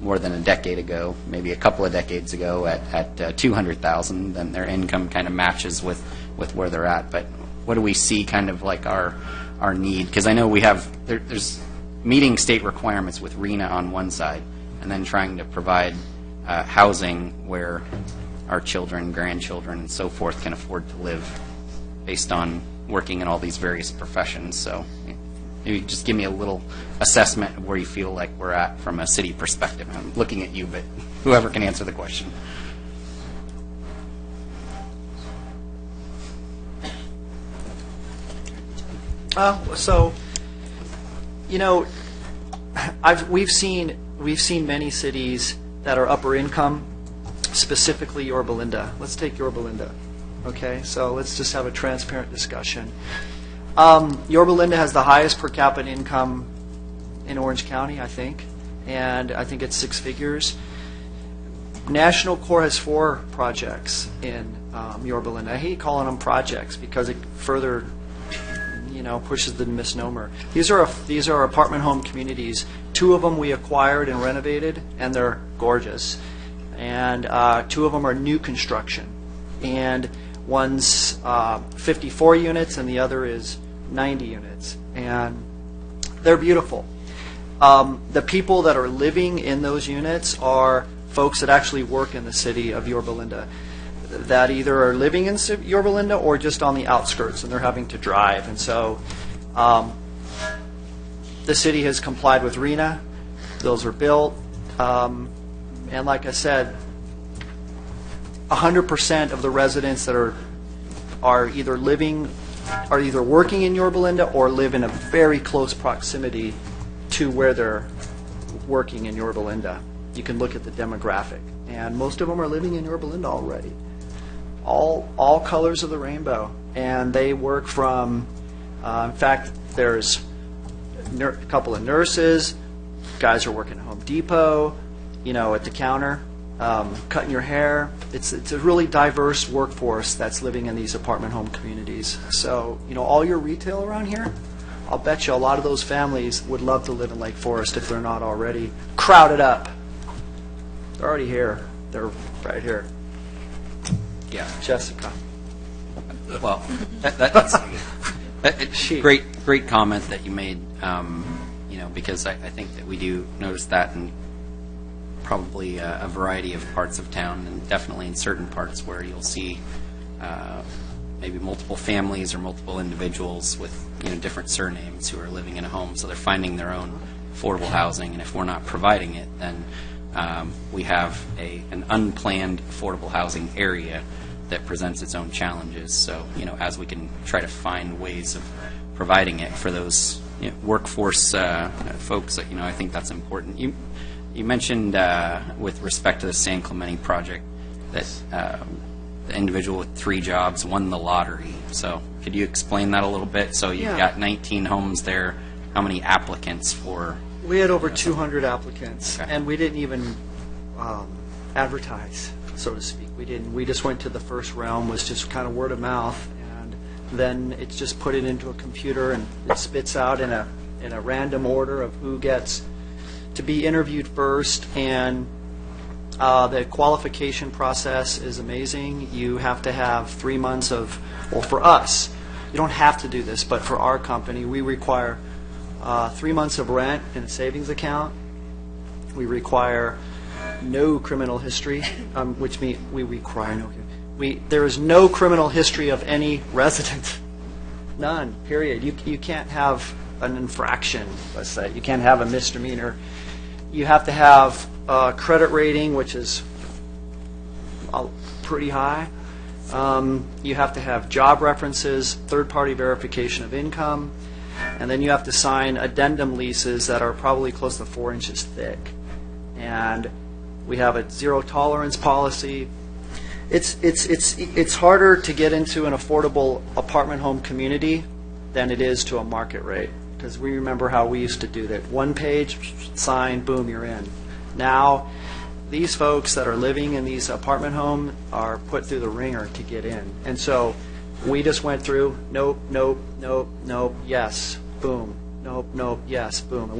more than a decade ago, maybe a couple of decades ago at $200,000, then their income kind of matches with where they're at. But what do we see kind of like our need? Because I know we have, there's meeting state requirements with RENA on one side, and then trying to provide housing where our children, grandchildren, and so forth can afford to live based on working in all these various professions. So maybe just give me a little assessment of where you feel like we're at from a city perspective. I'm looking at you, but whoever can answer the question. So, you know, we've seen many cities that are upper income, specifically Yorba Linda. Let's take Yorba Linda. Okay, so let's just have a transparent discussion. Yorba Linda has the highest per capita income in Orange County, I think, and I think it's six figures. National Corps has 4 projects in Yorba Linda. I hate calling them projects because it further, you know, pushes the misnomer. These are apartment home communities. 2 of them we acquired and renovated, and they're gorgeous. And 2 of them are new construction. And one's 54 units, and the other is 90 units. And they're beautiful. The people that are living in those units are folks that actually work in the city of Yorba Linda, that either are living in Yorba Linda or just on the outskirts, and they're having to drive. And so The city has complied with RENA. Those are built. And like I said, 100% of the residents that are either working in Yorba Linda or live in a very close proximity to where they're working in Yorba Linda. You can look at the demographic, and most of them are living in Yorba Linda already. All colors of the rainbow, and they work from. In fact, there's a couple of nurses. Guys are working at Home Depot, at the counter, cutting your hair. It's a really diverse workforce that's living in these apartment home communities. So, all your retail around here, I'll bet you a lot of those families would love to live in Lake Forest if they're not already crowded up. They're already here. They're right here. Yeah. Jessica. Well, that's great comment that you made, because I think that we do notice that in probably a variety of parts of town, and definitely in certain parts where you'll see maybe multiple families or multiple individuals with different surnames who are living in a home, so they're finding their own affordable housing, and if we're not providing it, then we have an unplanned affordable housing area that presents its own challenges. So, as we can try to find ways of providing it for those workforce folks, I think that's important. You mentioned with respect to the San Clemente Project that the individual with 3 jobs won the lottery. So could you explain that a little bit? So you've got 19 homes there. How many applicants for? We had over 200 applicants, Okay. and we didn't even advertise, so to speak. We just went to the first realm, was just kind of word of mouth, and then it's just put it into a computer, and it spits out in a random order of who gets to be interviewed first. And the qualification process is amazing. You have to have 3 months of, well, for us, you don't have to do this, but for our company, we require 3 months of rent in a savings account. We require no criminal history, which means we require no. There is no criminal history of any resident, none. Period. You can't have an infraction. Let's say you can't have a misdemeanor. You have to have a credit rating, which is pretty high. You have to have job references, third-party verification of income, and then you have to sign addendum leases that are probably close to 4 inches thick. And we have a zero tolerance policy. It's harder to get into an affordable apartment home community than it is to a market rate, because we remember how we used to do that. 1 page, sign, boom, you're in. Now, these folks that are living in these apartment homes are put through the ringer to get in. And so we just went through, nope, nope, nope, nope, yes, boom, nope, nope, yes, boom.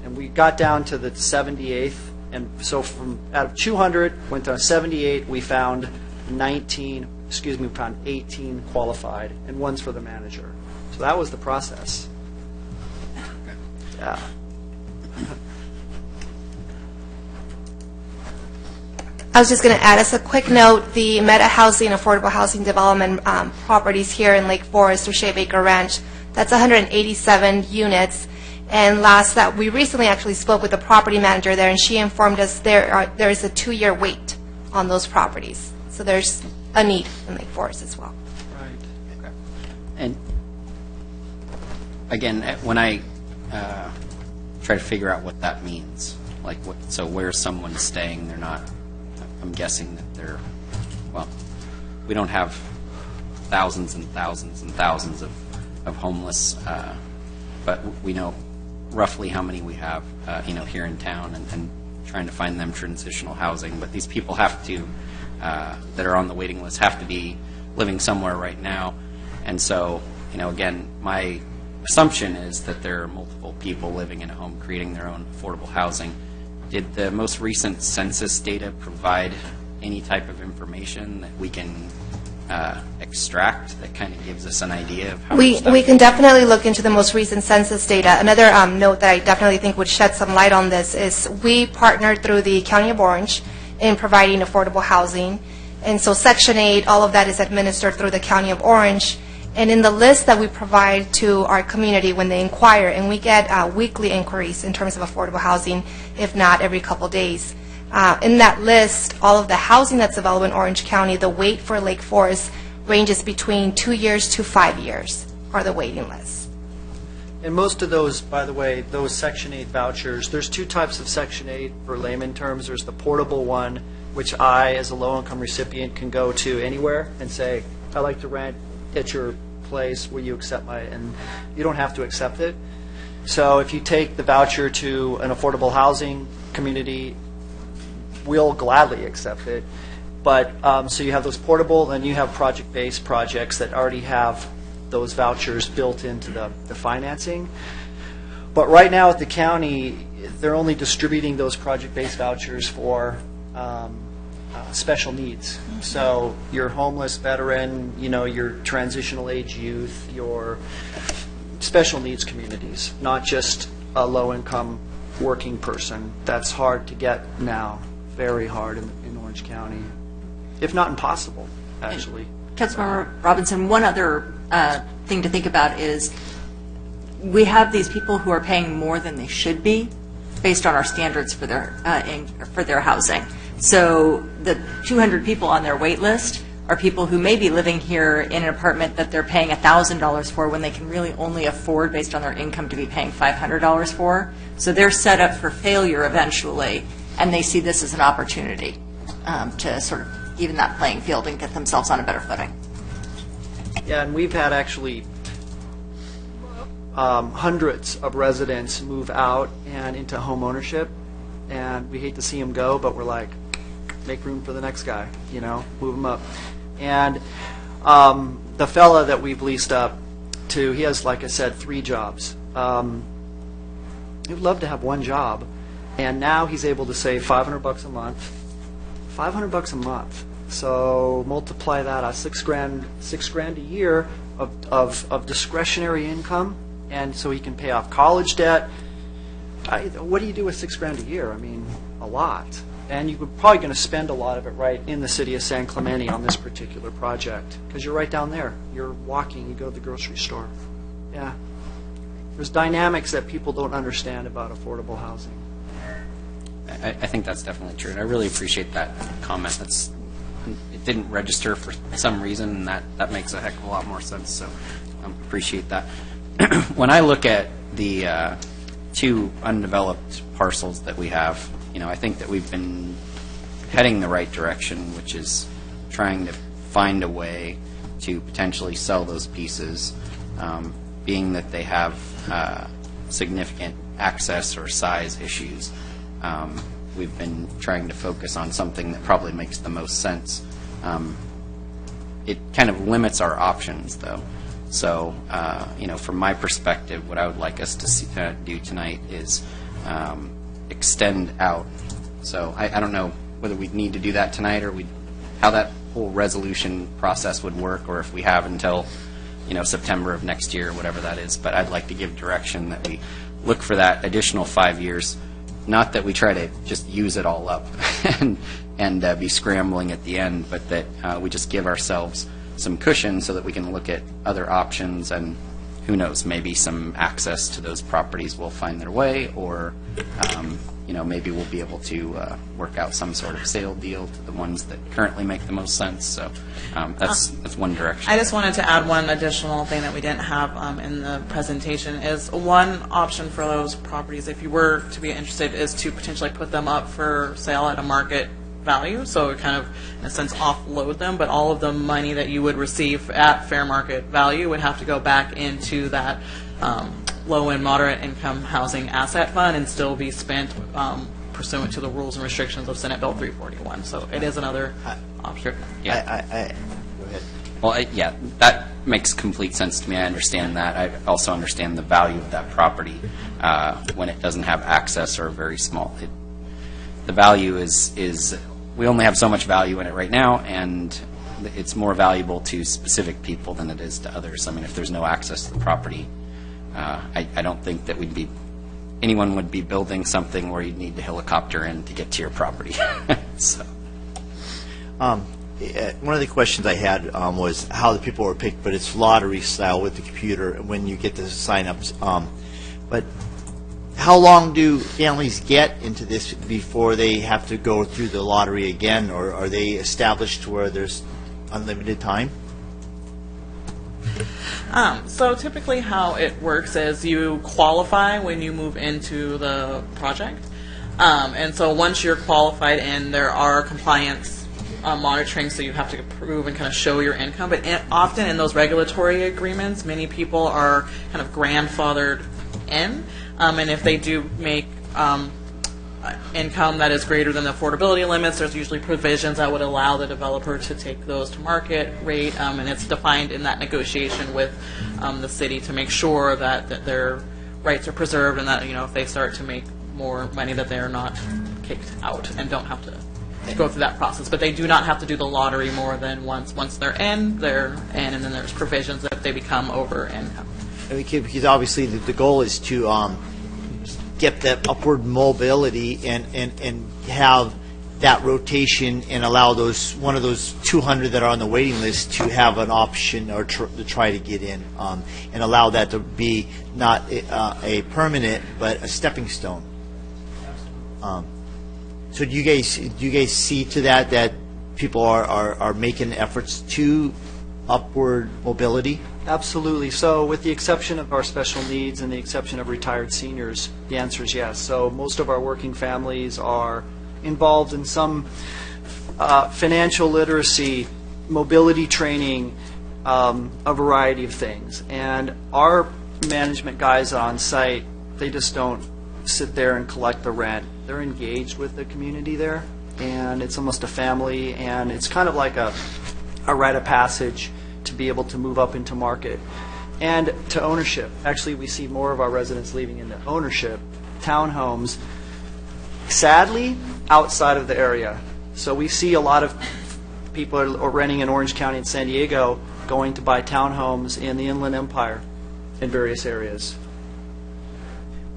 And we got down to the 78th, and so from out of 200, went down to 78, we found 18 qualified, and one's for the manager. So that was the process. Yeah. I was just going to add as a quick note, the Meta Housing, affordable housing development properties here in Lake Forest or Shea Baker Ranch, that's 187 units. And we recently actually spoke with the property manager there, and she informed us there is a 2-year wait on those properties. So there's a need in Lake Forest as well. Right. Okay. And again, when I try to figure out what that means, like so where someone's staying, they're not. I'm guessing that we don't have thousands and thousands and thousands of homeless, but we know roughly how many we have, here in town, and trying to find them transitional housing. But these people have to, that are on the waiting list, have to be living somewhere right now. And so, again, my assumption is that there are multiple people living in a home creating their own affordable housing. Did the most recent census data provide any type of information that we can extract that kind of gives us an idea of how We can definitely look into the most recent census data. Another note that I definitely think would shed some light on this is we partnered through the County of Orange in providing affordable housing. And so Section 8, all of that is administered through the County of Orange. And in the list that we provide to our community when they inquire, and we get weekly inquiries in terms of affordable housing, if not every couple days. In that list, all of the housing that's available in Orange County, the wait for Lake Forest ranges between 2 years to 5 years are the waiting list. And most of those, by the way, those Section 8 vouchers, there's two types of Section 8 for layman terms. There's the portable one, which I, as a low-income recipient, can go to anywhere and say, I'd like to rent at your place, will you accept my, and you don't have to accept it. So if you take the voucher to an affordable housing community, we'll gladly accept it. But, so you have those portable, then you have project-based projects that already have those vouchers built into the financing. But right now at the county, they're only distributing those project-based vouchers for special needs. So your homeless veteran, your transitional age youth, your special needs communities, not just a low-income working person. That's hard to get now, very hard in Orange County, if not impossible, actually. Councilmember Robinson, one other thing to think about is we have these people who are paying more than they should be based on our standards for their housing. So the 200 people on their wait list are people who may be living here in an apartment that they're paying $1,000 for when they can really only afford, based on their income, to be paying $500 for. So they're set up for failure eventually, and they see this as an opportunity to sort of even that playing field and get themselves on a better footing. Yeah, and we've had actually hundreds of residents move out and into home ownership, and we hate to see them go, but we're like, make room for the next guy, move them up. And the fella that we've leased up to, he has, like I said, 3 jobs. He would love to have one job, and now he's able to save $500 a month. $500 a month. So multiply that at $6,000 a year of discretionary income, and so he can pay off college debt. What do you do with $6,000 a year? I mean, a lot. And you're probably going to spend a lot of it right in the city of San Clemente on this particular project, because you're right down there. You're walking, you go to the grocery store. Yeah. There's dynamics that people don't understand about affordable housing. I think that's definitely true, and I really appreciate that comment. It didn't register for some reason, and that makes a heck of a lot more sense, so appreciate that. When I look at the 2 undeveloped parcels that we have, I think that we've been heading the right direction, which is trying to find a way to potentially sell those pieces, being that they have significant access or size issues. We've been trying to focus on something that probably makes the most sense. It kind of limits our options, though. So, from my perspective, what I would like us to do tonight is extend out. So I don't know whether we'd need to do that tonight or how that whole resolution process would work, or if we have until September of next year or whatever that is. But I'd like to give direction that we look for that additional 5 years. Not that we try to just use it all up and be scrambling at the end, but that we just give ourselves some cushion so that we can look at other options, and who knows, maybe some access to those properties will find their way, or maybe we'll be able to work out some sort of sale deal to the ones that currently make the most sense. So that's one direction. I just wanted to add one additional thing that we didn't have in the presentation is one option for those properties, if you were to be interested, is to potentially put them up for sale at a market value, so kind of, in a sense, offload them, but all of the money that you would receive at fair market value would have to go back into that low and moderate income housing asset fund and still be spent pursuant to the rules and restrictions of Senate Bill 341. So it is another option. Yeah. Go ahead. Well, that makes complete sense to me. I understand that. I also understand the value of that property when it doesn't have access or very small. The value is we only have so much value in it right now, and it's more valuable to specific people than it is to others. I mean, if there's no access to the property, I don't think that anyone would be building something where you'd need to helicopter in to get to your property. So. one of the questions I had was how the people were picked, but it's lottery style with the computer when you get the sign-ups. But how long do families get into this before they have to go through the lottery again, or are they established to where there's unlimited time? So typically how it works is you qualify when you move into the project. And so once you're qualified in, there are compliance monitoring, so you have to prove and kind of show your income. But often in those regulatory agreements, many people are kind of grandfathered in. And if they do make income that is greater than the affordability limits, there's usually provisions that would allow the developer to take those to market rate, and it's defined in that negotiation with the city to make sure that their rights are preserved, and that if they start to make more money, that they are not kicked out and don't have to go through that process. But they do not have to do the lottery more than once. Once they're in, and then there's provisions that they become over income. Because obviously the goal is to get that upward mobility and have that rotation and allow one of those 200 that are on the waiting list to have an option or to try to get in, and allow that to be not a permanent but a stepping stone. So do you guys see to that people are making efforts to upward mobility? Absolutely. So with the exception of our special needs and the exception of retired seniors, the answer is yes. So most of our working families are involved in some financial literacy, mobility training, a variety of things. And our management guys on site, they just don't sit there and collect the rent. They're engaged with the community there, and it's almost a family, and it's kind of like a rite of passage to be able to move up into market and to ownership. Actually, we see more of our residents leaving into ownership, townhomes, sadly, outside of the area. So we see a lot of people are renting in Orange County and San Diego going to buy townhomes in the Inland Empire in various areas.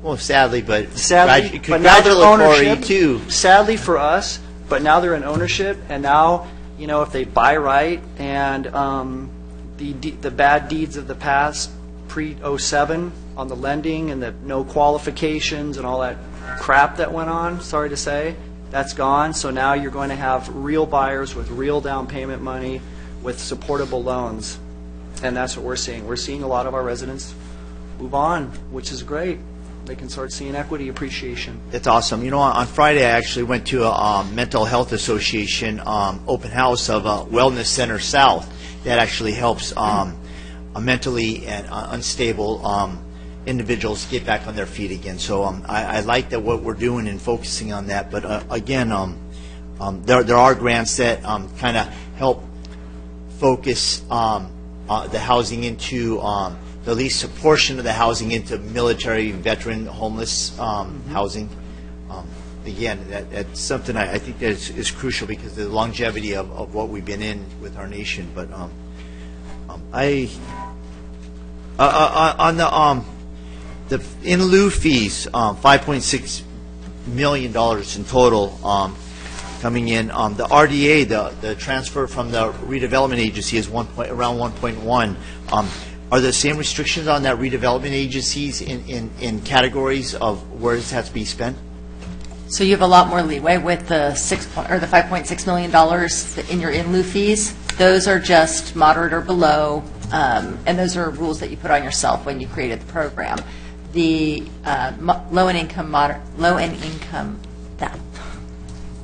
Well, sadly, but But now they're ownership. too. Sadly for us, but now they're in ownership, and now, if they buy right and the bad deeds of the past, pre-07 on the lending and the no qualifications and all that crap that went on, sorry to say, that's gone. So now you're going to have real buyers with real down payment money with supportable loans. And that's what we're seeing. We're seeing a lot of our residents move on, which is great. They can start seeing equity appreciation. That's awesome. On Friday I actually went to a Mental Health Association open house of a Wellness Center South that actually helps mentally and unstable individuals get back on their feet again. So I like that what we're doing and focusing on that. But again, there are grants that kind of help focus the housing into at least a portion of the housing into military, veteran, homeless housing. Again, that's something I think that is crucial because of the longevity of what we've been in with our nation. But on the in lieu fees, $5.6 million in total coming in. The RDA, the transfer from the redevelopment agency is around 1.1. Are there the same restrictions on that redevelopment agencies in categories of where this has to be spent? So you have a lot more leeway with the $5.6 million in your in lieu fees. Those are just moderate or below, and those are rules that you put on yourself when you created the program. The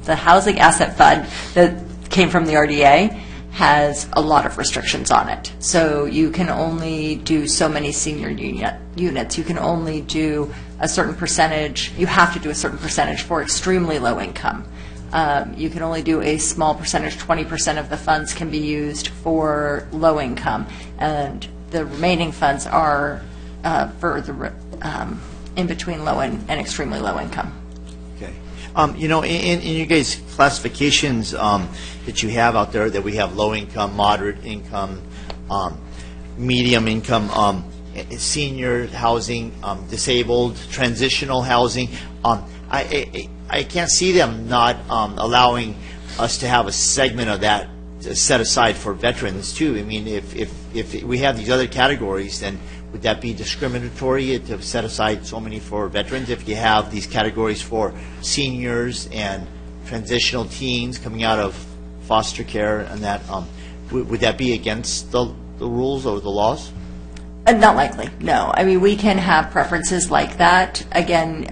the housing asset fund that came from the RDA has a lot of restrictions on it. So you can only do so many senior units. You can only do a certain percentage. You have to do a certain percentage for extremely low income. You can only do a small percentage. 20% of the funds can be used for low income, and the remaining funds are for the in between low and extremely low income. Okay. In you guys' classifications that you have out there, that we have low income, moderate income, medium income, senior housing, disabled, transitional housing, I can't see them not allowing us to have a segment of that set aside for veterans too. I mean, if we have these other categories, then would that be discriminatory to set aside so many for veterans if you have these categories for seniors and transitional teens coming out of foster care and that? Would that be against the rules or the laws? Not likely, no. I mean, we can have preferences like that. Again,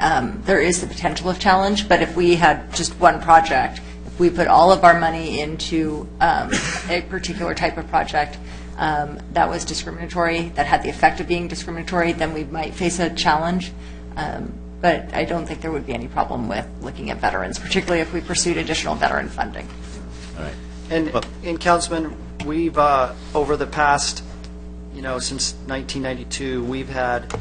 there is the potential of challenge, but if we had just one project, if we put all of our money into a particular type of project that was discriminatory, that had the effect of being discriminatory, then we might face a challenge. But I don't think there would be any problem with looking at veterans, particularly if we pursued additional veteran funding. All right. And Councilman, we've, over the past, since 1992, we've had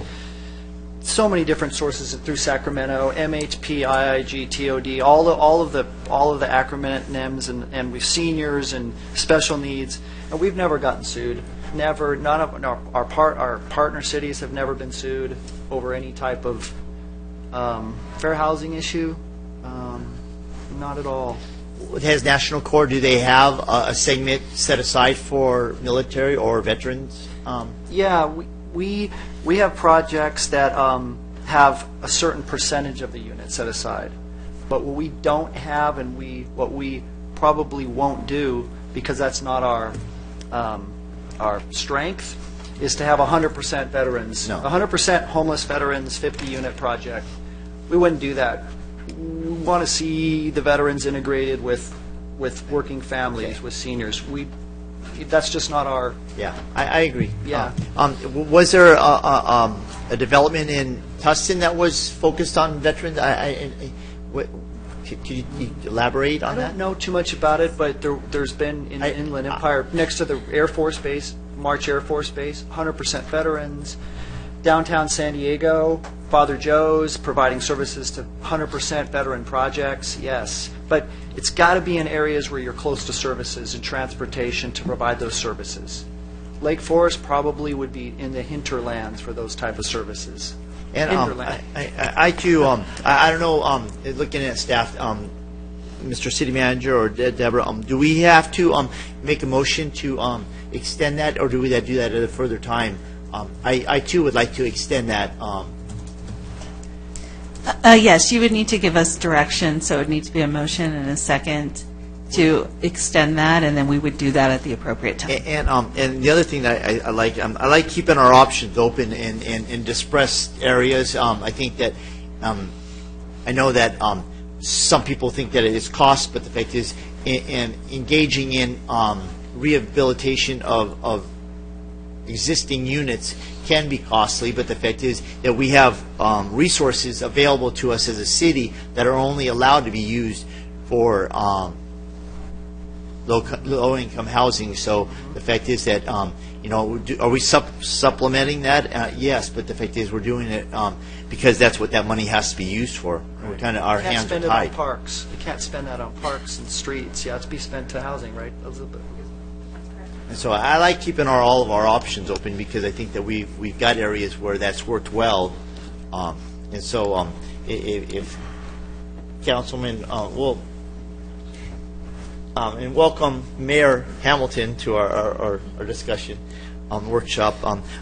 so many different sources through Sacramento, MHP, IIG, TOD, all of the acronyms, and we've seniors and special needs, and we've never gotten sued. Never. None of our partner cities have never been sued over any type of fair housing issue. Not at all. Has National Corps, do they have a segment set aside for military or veterans? Yeah, we have projects that have a certain percentage of the unit set aside. But what we don't have, and what we probably won't do, because that's not our strength, is to have 100% veterans. No. 100% homeless veterans, 50-unit project. We wouldn't do that. We want to see the veterans integrated with working families, with seniors. That's just not our... Yeah, I agree. Yeah. Was there a development in Tustin that was focused on veterans? Could you elaborate on I that? don't know too much about it, but there's been in the Inland Empire, next to the Air Force Base, March Air Force Base, 100% veterans. Downtown San Diego, Father Joe's, providing services to 100% veteran projects, yes. But it's got to be in areas where you're close to services and transportation to provide those services. Lake Forest probably would be in the hinterlands for those type of services. And Hinterland. I too, I don't know, looking at staff, Mr. City Manager or Deborah, do we have to make a motion to extend that, or do we do that at a further time? I too would like to extend that. Yes, you would need to give us direction, so it would need to be a motion and a second to extend that, and then we would do that at the appropriate time. And the other thing that I like keeping our options open in dispersed areas. I think that I know that some people think that it is cost, but the fact is, in engaging in rehabilitation of existing units can be costly, but the fact is that we have resources available to us as a city that are only allowed to be used for low-income housing. So the fact is that, are we supplementing that? Yes, but the fact is we're doing it because that's what that money has to be used for. We're kind of, our hands are tied. We can't spend it on parks. We can't spend that on parks and streets. Yeah, it's be spent to housing, right? And so I like keeping all of our options open because I think that we've got areas where that's worked well. And so if Councilman will and welcome Mayor Hamilton to our discussion workshop.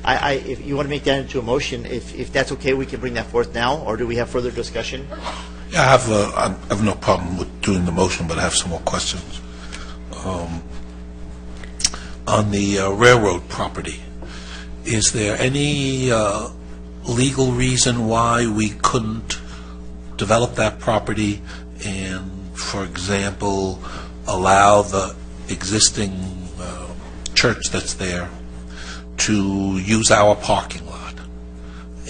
If you want to make that into a motion, if that's okay, we can bring that forth now, or do we have further discussion? Yeah, I have no problem with doing the motion, but I have some more questions. On the railroad property, is there any legal reason why we couldn't develop that property and, for example, allow the existing church that's there to use our parking lot,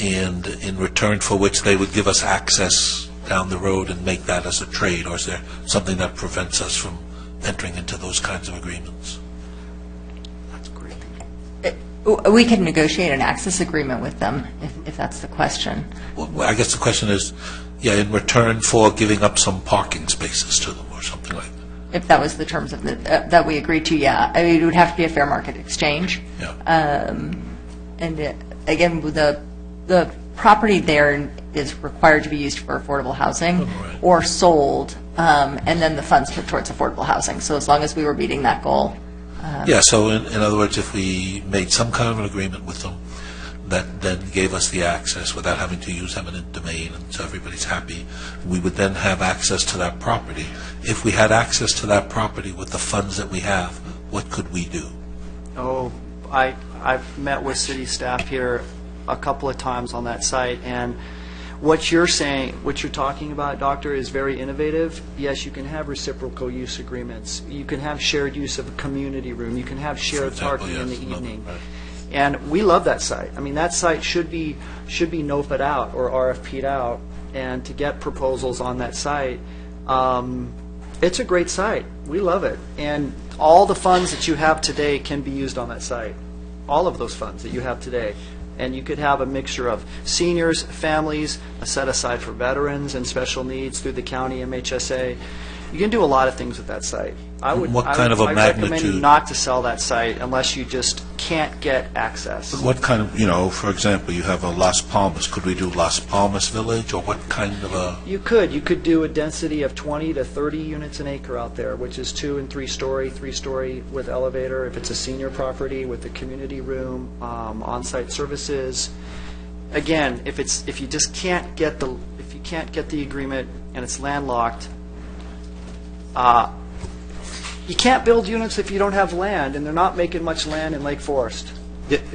and in return for which they would give us access down the road and make that as a trade? Or is there something that prevents us from entering into those kinds of agreements? We can negotiate an access agreement with them, if that's the question. Well, I guess the question is, in return for giving up some parking spaces to them or something like that. If that was the terms of that we agreed to, yeah. I mean, it would have to be a fair market exchange. Yeah. Again, the property there is required to be used for affordable housing or sold and then the funds put towards affordable housing. So as long as we were meeting that goal. Yeah, so in other words, if we made some kind of an agreement with them that then gave us the access without having to use eminent domain, and so everybody's happy, we would then have access to that property. If we had access to that property with the funds that we have, what could we do? Oh, I've met with city staff here a couple of times on that site, and what you're saying, what you're talking about, Doctor, is very innovative. Yes, you can have reciprocal use agreements. You can have shared use of a community room. You can have shared example, parking in the yes, evening. right. And we love that site. I mean, that site should be NOFA'd out or RFP'd out, and to get proposals on that site. It's a great site. We love it. And all the funds that you have today can be used on that site. All of those funds that you have today. And you could have a mixture of seniors, families, a set aside for veterans and special needs through the county MHSA. You can do a lot of things with that site. I would What kind of a I recommend you magnitude? not to sell that site unless you just can't get access. What kind of, for example, you have a Las Palmas. Could we do Las Palmas Village, or what kind of a... You could do a density of 20 to 30 units an acre out there, which is 2- and 3-story, 3-story with elevator. If it's a senior property with a community room, on-site services. Again, if you just can't get the agreement and it's landlocked, you can't build units if you don't have land, and they're not making much land in Lake Forest.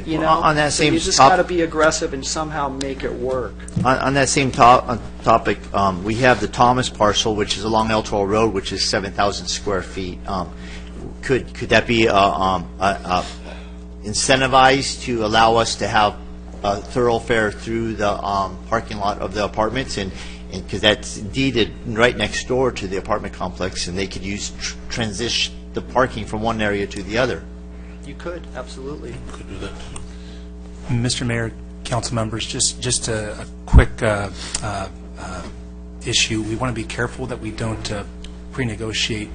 You know, On that so same you just top- got to be aggressive and somehow make it work. On that same topic, we have the Thomas parcel, which is along Eltwell Road, which is 7,000 square feet. Could that be incentivized to allow us to have a thoroughfare through the parking lot of the apartments? And because that's deeded right next door to the apartment complex, and they could transition the parking from one area to the other. You could, absolutely. Could do that. Mr. Mayor, council members, just a quick issue. We want to be careful that we don't pre-negotiate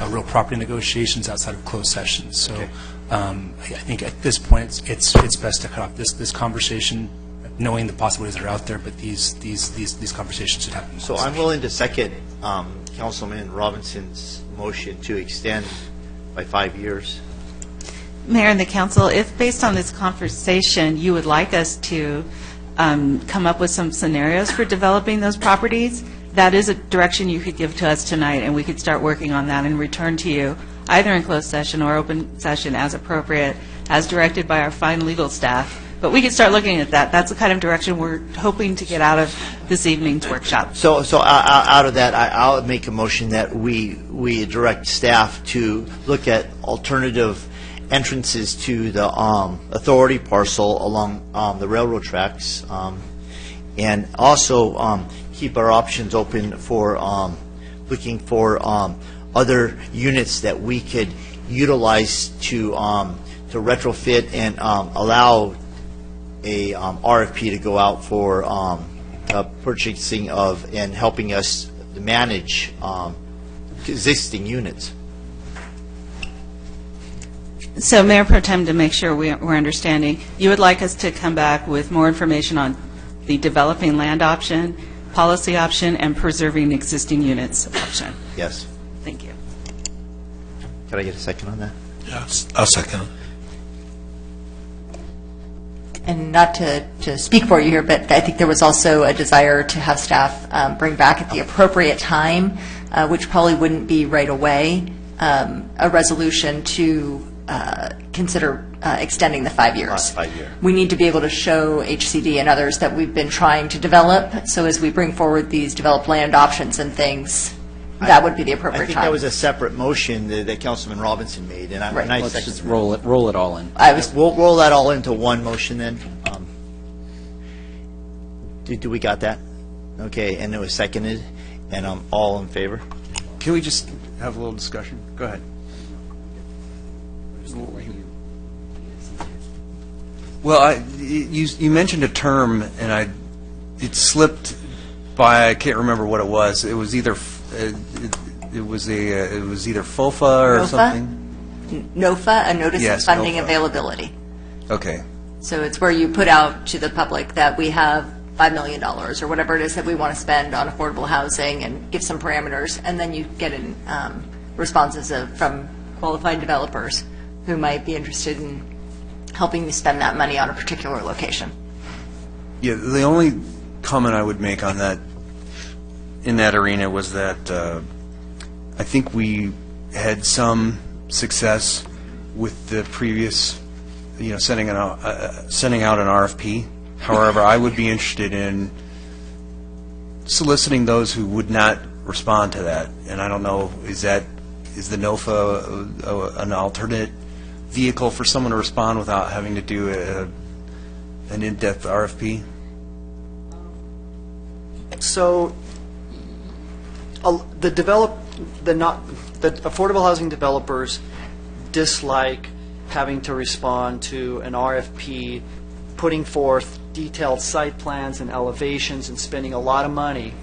real property negotiations outside of closed sessions. So I think at this point, it's best to cut off this conversation, knowing the possibilities that are out there, but these conversations should happen. So I'm willing to second Councilman Robinson's motion to extend by 5 years. Mayor and the council, if based on this conversation, you would like us to come up with some scenarios for developing those properties, that is a direction you could give to us tonight, and we could start working on that and return to you, either in closed session or open session as appropriate, as directed by our fine legal staff. But we could start looking at that. That's the kind of direction we're hoping to get out of this evening's workshop. So out of that, I'll make a motion that we direct staff to look at alternative entrances to the authority parcel along the railroad tracks, and also keep our options open for looking for other units that we could utilize to retrofit and allow a RFP to go out for purchasing of and helping us manage existing units. So, Mayor Pro Tem, to make sure we're understanding, you would like us to come back with more information on the developing land option, policy option, and preserving existing units option. Yes. Thank you. Can I get a second on that? Yes, I'll second it. And not to speak for you here, but I think there was also a desire to have staff bring back at the appropriate time, which probably wouldn't be right away, a resolution to consider extending the 5 years. 5 year. We need to be able to show HCD and others that we've been trying to develop, so as we bring forward these developed land options and things, that would be the I appropriate think time. that was a separate motion that Councilman Robinson made, and Right. I Let's second just that. roll it all in. We'll roll that all into one motion then. Do we got that? Okay, and it was seconded, and all in favor? Can we just have a little discussion? Go ahead. Well, you mentioned a term, and it slipped by. I can't remember what it was. It was either it was either FOFA or NOFA? something. NOFA, a Notice of Yes, Funding NOFA. Availability. Okay. So it's where you put out to the public that we have $5 million or whatever it is that we want to spend on affordable housing, and give some parameters, and then you get in responses from qualified developers who might be interested in helping you spend that money on a particular location. Yeah, the only comment I would make on that, in that arena, was that I think we had some success with the previous, sending out an RFP. However, I would be interested in soliciting those who would not respond to that. And I don't know, is the NOFA an alternate vehicle for someone to respond without having to do an in-depth RFP? So the affordable housing developers dislike having to respond to an RFP, putting forth detailed site plans and elevations and spending a lot of money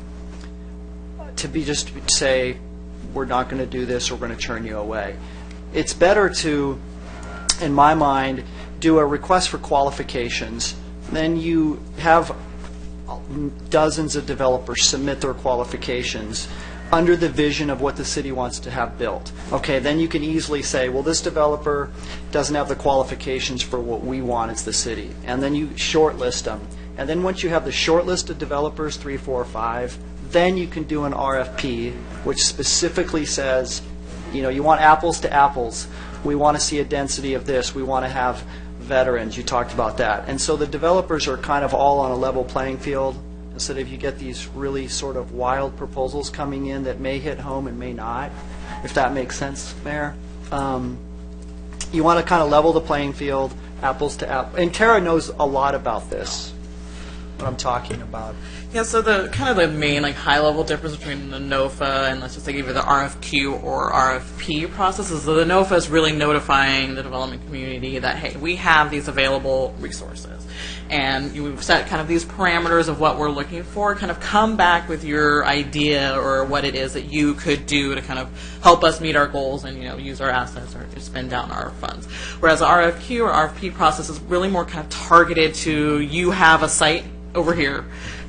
to just say, we're not going to do this, or we're going to turn you away. It's better to, in my mind, do a request for qualifications. Then you have dozens of developers submit their qualifications under the vision of what the city wants to have built. Okay, then you can easily say, well, this developer doesn't have the qualifications for what we want as the city. And then you shortlist them. And then once you have the short list of developers, 3, 4, 5, then you can do an RFP, which specifically says, you want apples to apples. We want to see a density of this. We want to have veterans. You talked about that. And so the developers are kind of all on a level playing field, instead of you get these really sort of wild proposals coming in that may hit home and may not, if that makes sense, Mayor. You want to kind of level the playing field, apples to apples. And Tara knows a lot about this, what I'm talking about. Yeah, so the kind of the main high-level difference between the NOFA and, let's just say, either the RFQ or RFP process is that the NOFA is really notifying the development community that, hey, we have these available resources. And we've set kind of these parameters of what we're looking for, kind of come back with your idea or what it is that you could do to kind of help us meet our goals and, use our assets or spend down our funds. Whereas the RFQ or RFP process is really more kind of targeted to, you have a site over here,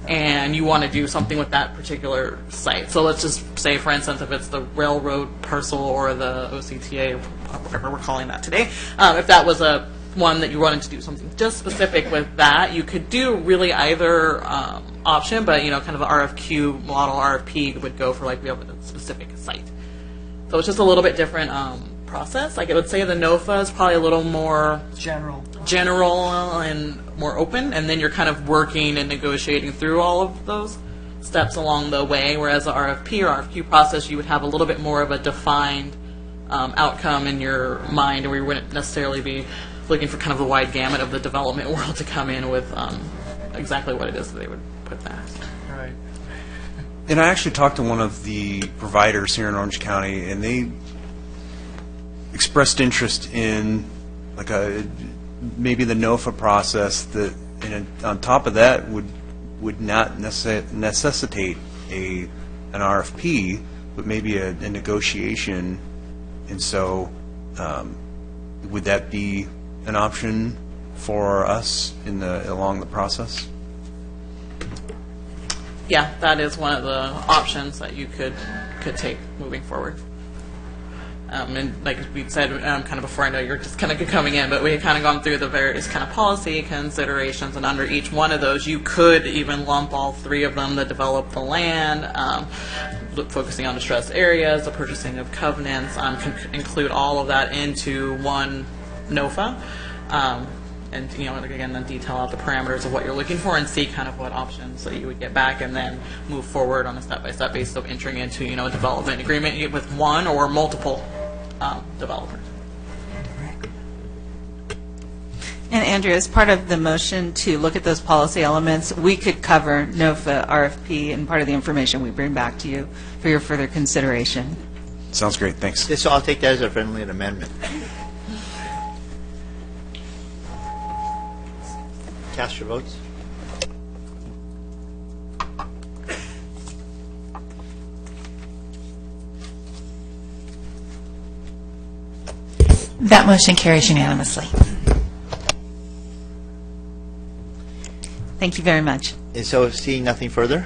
and you want to do something with that particular site. So let's just say, for instance, if it's the railroad parcel or the OCTA, whatever we're calling that today, if that was a one that you wanted to do something just specific with that, you could do really either option, but kind of the RFQ model, RFP would go for we have a specific site. So it's just a little bit different process. I would say the NOFA is probably a little more general and more open, and then you're kind of working and negotiating through all of those steps along the way, whereas the RFP or RFQ process, you would have a little bit more of a defined outcome in your mind, where you wouldn't necessarily be looking for kind of the wide gamut of the development world to come in with exactly what it is that they would put that. Right. And I actually talked to one of the providers here in Orange County, and they expressed interest in maybe the NOFA process that, and on top of that, would not necessitate an RFP, but maybe a negotiation. And so, would that be an option for us along the process? Yeah, that is one of the options that you could take moving forward. And like we said kind of before, I know you're just kind of coming in, but we had kind of gone through the various kind of policy considerations, and under each one of those, you could even lump all three of them: the develop the land, focusing on distressed areas, the purchasing of covenants, include all of that into one NOFA. And again, then detail out the parameters of what you're looking for and see kind of what options that you would get back, and then move forward on a step-by-step basis of entering into a development agreement with one or multiple developers. And Andrea, as part of the motion to look at those policy elements, we could cover NOFA, RFP, and part of the information we bring back to you for your further consideration. Sounds great. Thanks. So I'll take that as a friendly amendment. Cast your votes. That motion carries unanimously. Thank you very much. And so, seeing nothing further,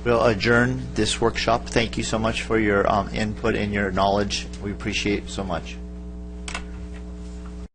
we'll adjourn this workshop. Thank you so much for your input and your knowledge. We appreciate it so much.